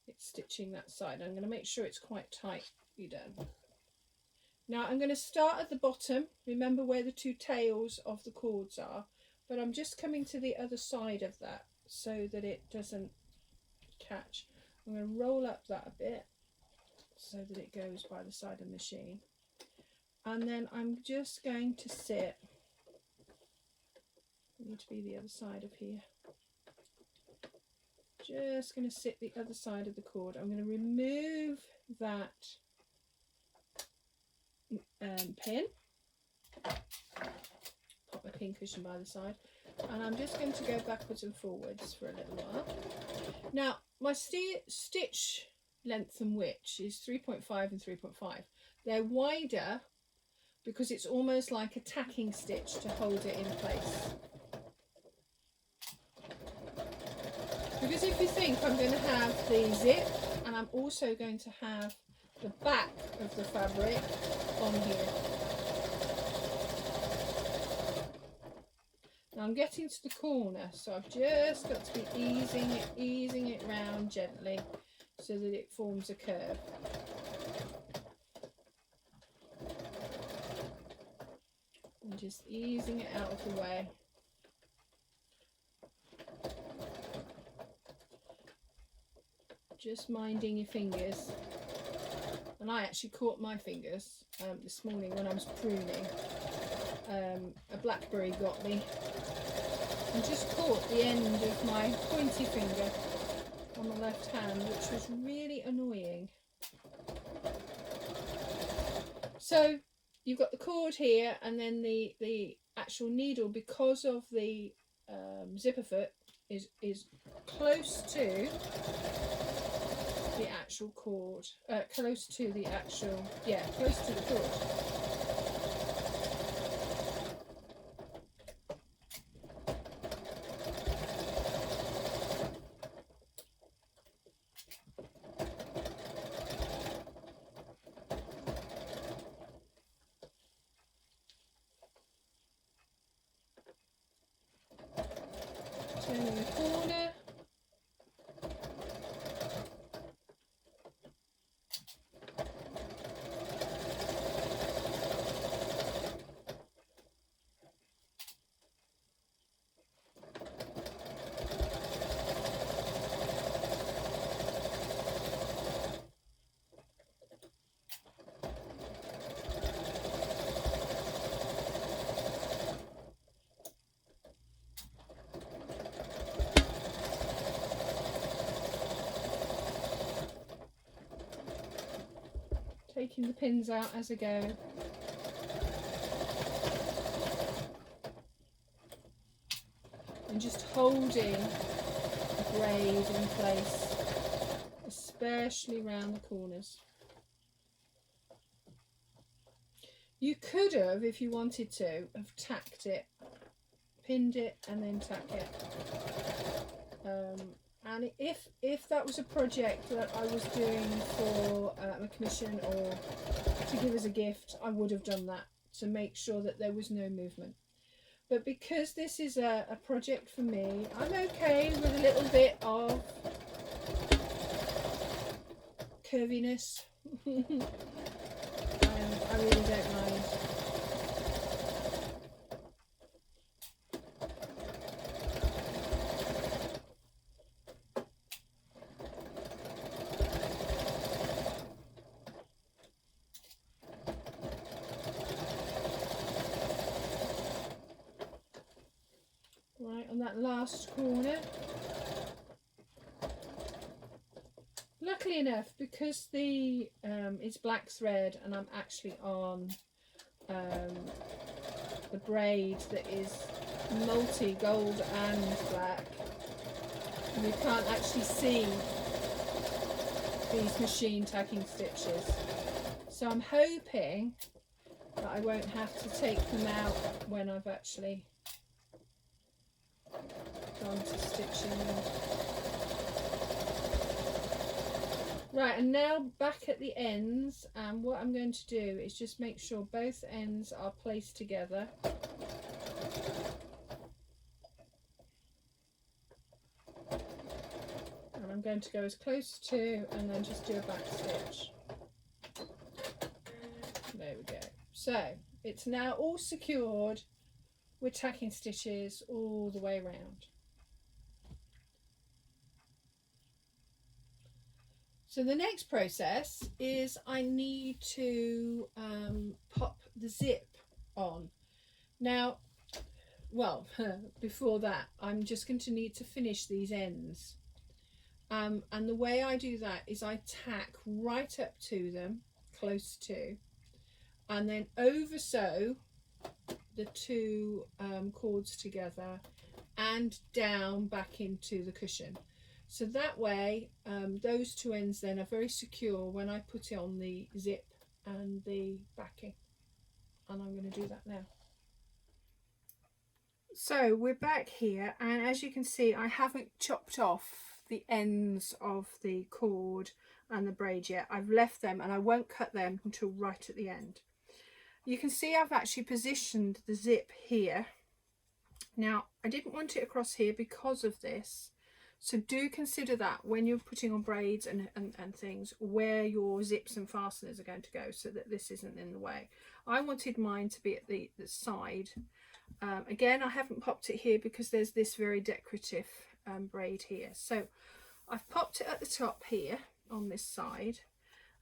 it's stitching that side. I'm going to make sure it's quite tightly done. Now I'm going to start at the bottom. Remember where the two tails of the cords are, but I'm just coming to the other side of that so that it doesn't catch. I'm going to roll up that a bit so that it goes by the side of the machine, and then I'm just going to sit. Need to be the other side of here. Just going to sit the other side of the cord. I'm going to remove that pin, pop my pin cushion by the side, and I'm just going to go backwards and forwards for a little while. Now my stitch length and width is 3.5 and 3.5. They're wider because it's almost like a tacking stitch to hold it in place. Because if you think I'm going to have the zip, and I'm also going to have the back of the fabric on here. I'm getting to the corner, so I've just got to be easing it round gently so that it forms a curve. And just easing it out of the way. Just minding your fingers. And I actually caught my fingers this morning when I was pruning. A blackberry got me and just caught the end of my pointy finger on the left hand, which was really annoying. So you've got the cord here, and then the actual needle, because of the zipper foot, is close to the actual cord, close to the cord. Turning the corner. Taking the pins out as I go. And just holding the braid in place, especially around the corners. You could have, if you wanted to, have tacked it, pinned it and then tack it. And if that was a project that I was doing for a commission or to give as a gift, I would have done that to make sure that there was no movement. But because this is a project for me, I'm okay with a little bit of curviness. I really don't mind. Right, on that last corner. Luckily enough, because the it's black thread and I'm actually on the braid that is multi gold and black, you can't actually see these machine tacking stitches. So I'm hoping that I won't have to take them out when I've actually gone to stitching them. Right, and now back at the ends, and what I'm going to do is just make sure both ends are placed together. And I'm going to go as close to, and then just do a back stitch. There we go. So it's now all secured with tacking stitches all the way around. So the next process is I need to pop the zip on. Now, well, before that, I'm just going to need to finish these ends. And the way I do that is I tack right up to them, close to, and then over sew the two cords together and down back into the cushion. So that way, those two ends then are very secure when I put it on the zip and the backing. And I'm going to do that now. So we're back here, and as you can see, I haven't chopped off the ends of the cord and the braid yet. I've left them, and I won't cut them until right at the end. You can see I've actually positioned the zip here, Now, I didn't want it across here because of this. So do consider that when you're putting on braids and things, where your zips and fasteners are going to go, so that this isn't in the way. I wanted mine to be at the side. Again, I haven't popped it here because there's this very decorative braid here. So I've popped it at the top here on this side.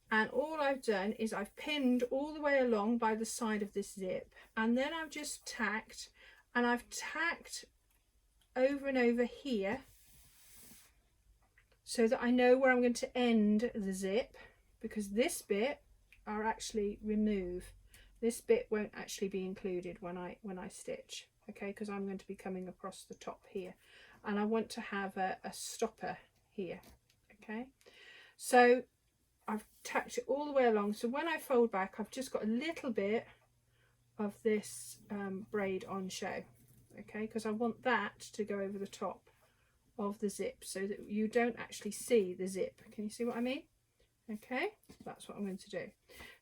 And all I've done is I've pinned all the way along by the side of this zip. And then I've just tacked, and I've tacked over and over here, so that I know where I'm going to end the zip, because this bit I'll actually remove. This bit won't actually be included when I stitch, okay, because I'm going to be coming across the top here, and I want to have a stopper here, okay. So I've tacked it all the way along, so when I fold back I've just got a little bit of this braid on show, okay, because I want that to go over the top of the zip so that you don't actually see the zip. Can you see what I mean? Okay, that's what I'm going to do.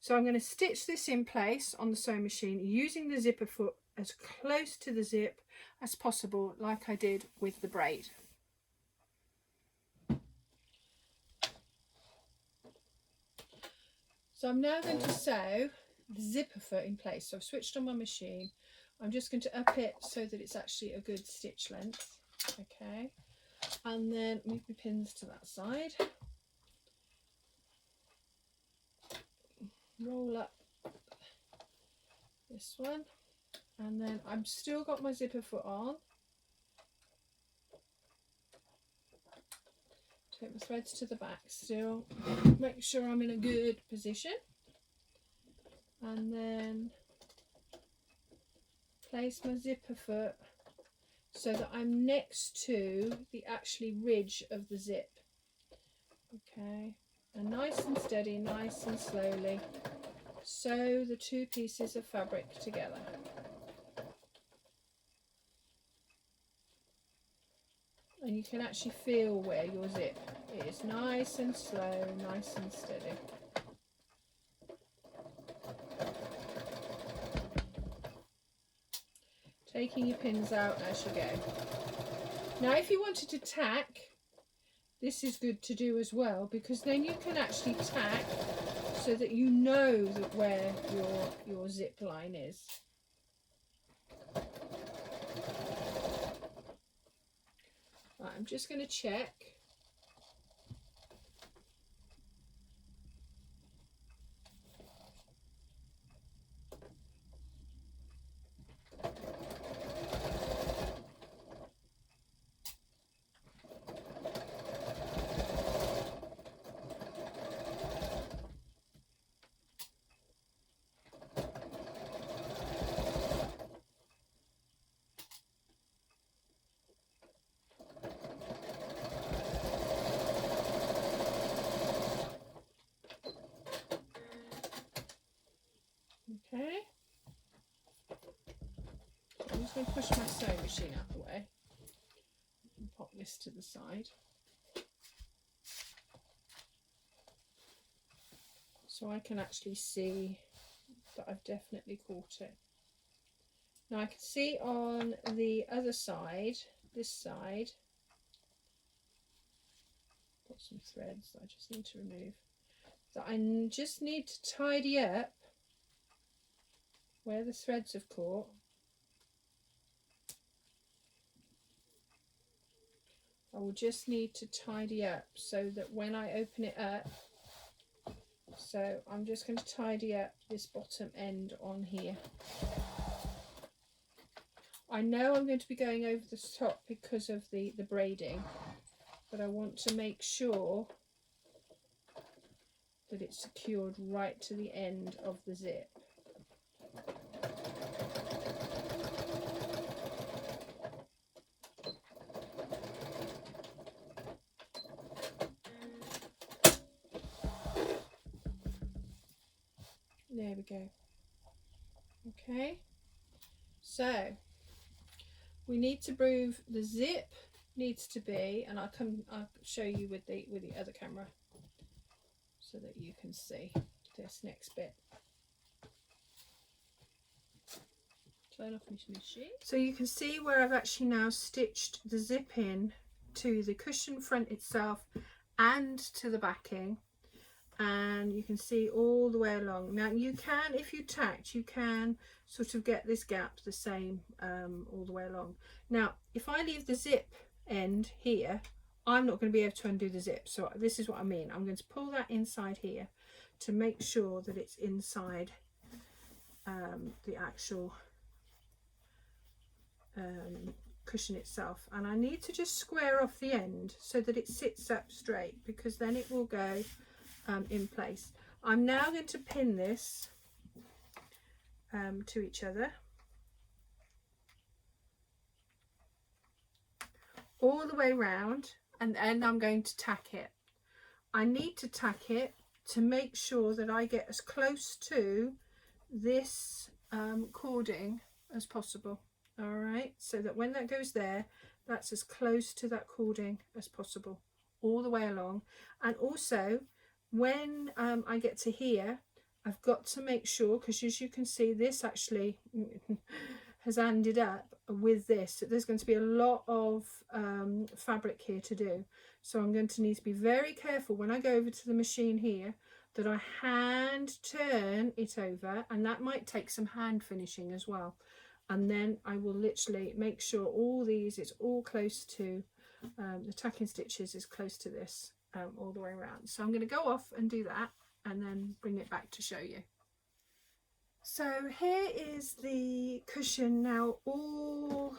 So I'm going to stitch this in place on the sewing machine using the zipper foot as close to the zip as possible, like I did with the braid. So I'm now going to sew the zipper foot in place. So I've switched on my machine. I'm just going to up it so that it's actually a good stitch length, okay. And then move my pins to that side, roll up this one, and then I've still got my zipper foot on. Take my threads to the back still, make sure I'm in a good position, and then place my zipper foot so that I'm next to the actually ridge of the zip, okay, and nice and steady, nice and slowly sew the two pieces of fabric together. And you can actually feel where your zip is, nice and slow, nice and steady. Taking your pins out as you go. Now if you wanted to tack, this is good to do as well, because then you can actually tack so that you know that where your zip line is. Right, I'm just going to check. Okay, so I'm just going to push my sewing machine out the way and pop this to the side so I can actually see that I've definitely caught it. Now I can see on the other side, this side, got some threads that I just need to remove, that I just need to tidy up where the threads have caught. I will just need to tidy up so that when I open it up, so I'm just going to tidy up this bottom end on here. I know I'm going to be going over the top because of the braiding, but I want to make sure that it's secured right to the end of the zip. There we go. Okay, so we need to move the zip needs to be, and I'll show you with the other camera so that you can see this next bit. So you can see where I've actually now stitched the zip in to the cushion front itself and to the backing, and you can see all the way along. Now you can, if you tacked, you can sort of get this gap the same all the way along. Now if I leave the zip end here, I'm not going to be able to undo the zip, so this is what I mean. I'm going to pull that inside here to make sure that it's inside the actual cushion itself, and I need to just square off the end so that it sits up straight, because then it will go in place. I'm now going to pin this to each other all the way round, and then I'm going to tack it. I need to tack it to make sure that I get as close to this cording as possible. All right, so that when that goes there, that's as close to that cording as possible all the way along. And also when I get to here, I've got to make sure, because as you can see, this actually has ended up with this. There's going to be a lot of fabric here to do, so I'm going to need to be very careful when I go over to the machine here that I hand turn it over, and that might take some hand finishing as well. And then I will literally make sure all these, it's all close to the tacking stitches is close to this all the way around. So I'm going to go off and do that and then bring it back to show you. So here is the cushion now, all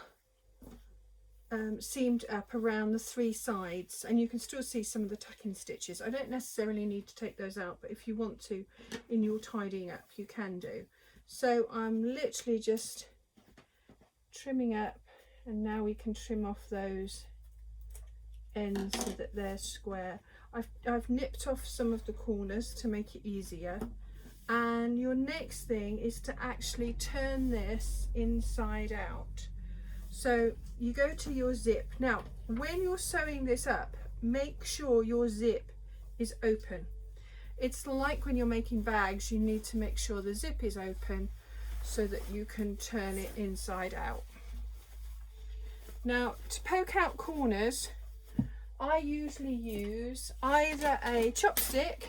seamed up around the three sides, and you can still see some of the tacking stitches. I don't necessarily need to take those out, but if you want to in your tidying up, you can do. So I'm literally just trimming up, and now we can trim off those ends so that they're square. I've nipped off some of the corners to make it easier, and your next thing is to actually turn this inside out. So you go to your zip. Now when you're sewing this up, make sure your zip is open. It's like when you're making bags, you need to make sure the zip is open so that you can turn it inside out. Now to poke out corners, I usually use either a chopstick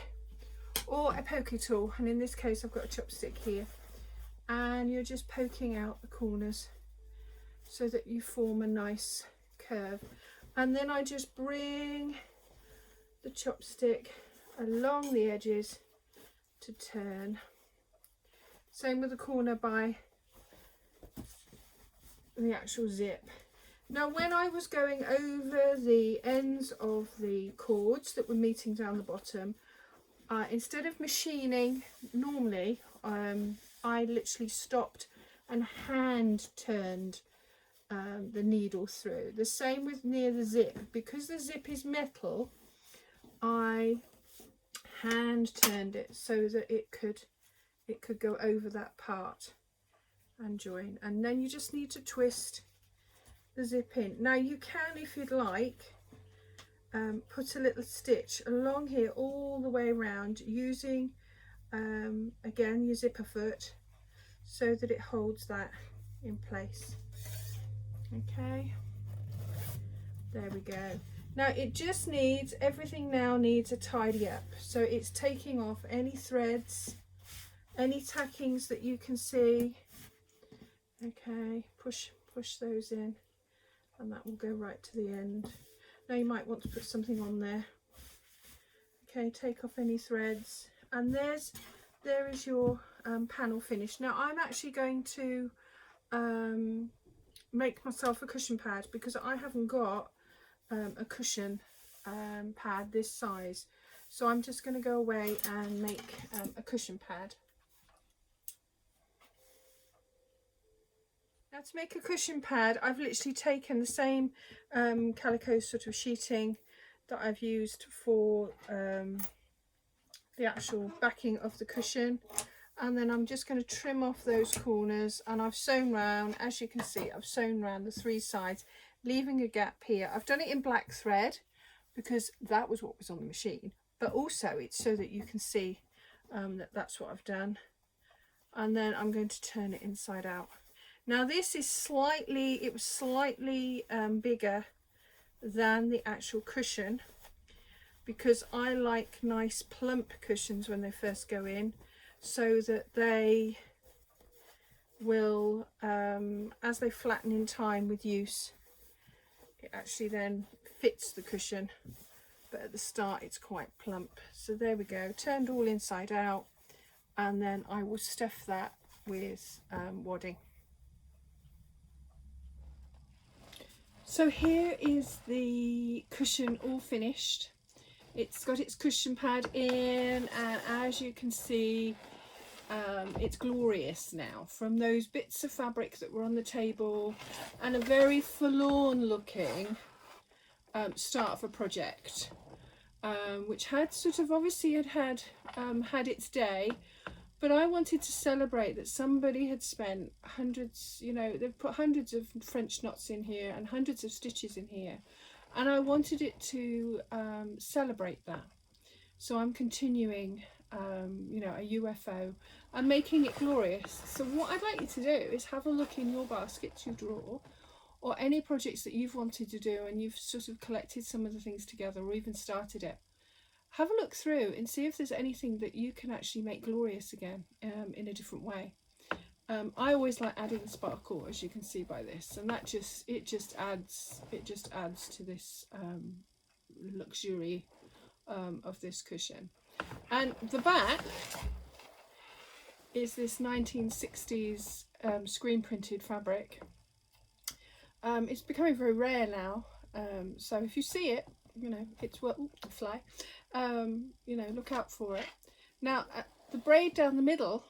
or a poker tool, and in this case I've got a chopstick here, and you're just poking out the corners so that you form a nice curve, and then I just bring the chopstick along the edges to turn. Same with the corner by the actual zip. Now when I was going over the ends of the cords that were meeting down the bottom, instead of machining normally, I literally stopped and hand turned the needle through. The same with near the zip, because the zip is metal, I hand turned it so that it could go over that part and join, and then you just need to twist the zip in. Now you can, if you'd like, put a little stitch along here all the way around using again your zipper foot so that it holds that in place. Okay, there we go. Now it just needs, everything now needs a tidy up, so it's taking off any threads, any tackings that you can see. Okay, push those in, and that will go right to the end. Now you might want to put something on there. Okay, take off any threads, and there is your panel finish. Now I'm actually going to make myself a cushion pad, because I haven't got a cushion pad this size, so I'm just going to go away and make a cushion pad. Now to make a cushion pad, I've literally taken the same calico sort of sheeting that I've used for the actual backing of the cushion, and then I'm just going to trim off those corners, and I've sewn round, as you can see, I've sewn round the three sides, leaving a gap here. I've done it in black thread because that was what was on the machine, but also it's so that you can see that that's what I've done. And then I'm going to turn it inside out. Now this is slightly, it was slightly bigger than the actual cushion, because I like nice plump cushions when they first go in, so that they will, as they flatten in time with use, it actually then fits the cushion, but at the start it's quite plump. So there we go, turned all inside out, and then I will stuff that with wadding. So here is the cushion all finished. It's got its cushion pad in, and as you can see, it's glorious now, from those bits of fabric that were on the table and a very forlorn looking start of a project, which had sort of obviously had its day, but I wanted to celebrate that somebody had spent hundreds, you know, they've put hundreds of French knots in here and hundreds of stitches in here, and I wanted it to celebrate that. So I'm continuing, you know, a UFO and making it glorious. So what I'd like you to do is have a look in your baskets you draw, or any projects that you've wanted to do and you've sort of collected some of the things together or even started it. Have a look through and see if there's anything that you can actually make glorious again, in a different way. I always like adding sparkle, as you can see by this, and that just adds to this luxury of this cushion. And the back is this 1960s screen printed fabric. It's becoming very rare now, so if you see it, you know, it's what, a fly, you know, look out for it. Now the braid down the middle,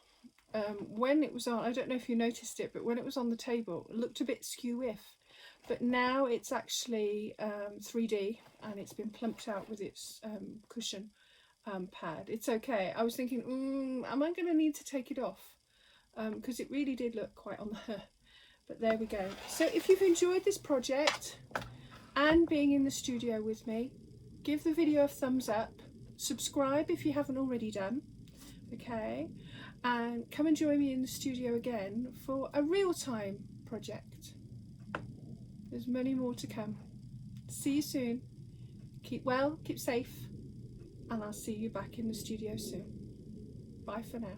when it was on, I don't know if you noticed it, but when it was on the table, it looked a bit skew-whiff, but now it's actually 3D, and it's been plumped out with its cushion pad. It's okay. I was thinking, am I going to need to take it off, because it really did look quite on the but there we go. So if you've enjoyed this project and being in the studio with me, give the video a thumbs up, subscribe if you haven't already done, okay, and come and join me in the studio again for a real-time project. There's many more to come. See you soon. Keep well, keep safe, and I'll see you back in the studio soon. Bye for now.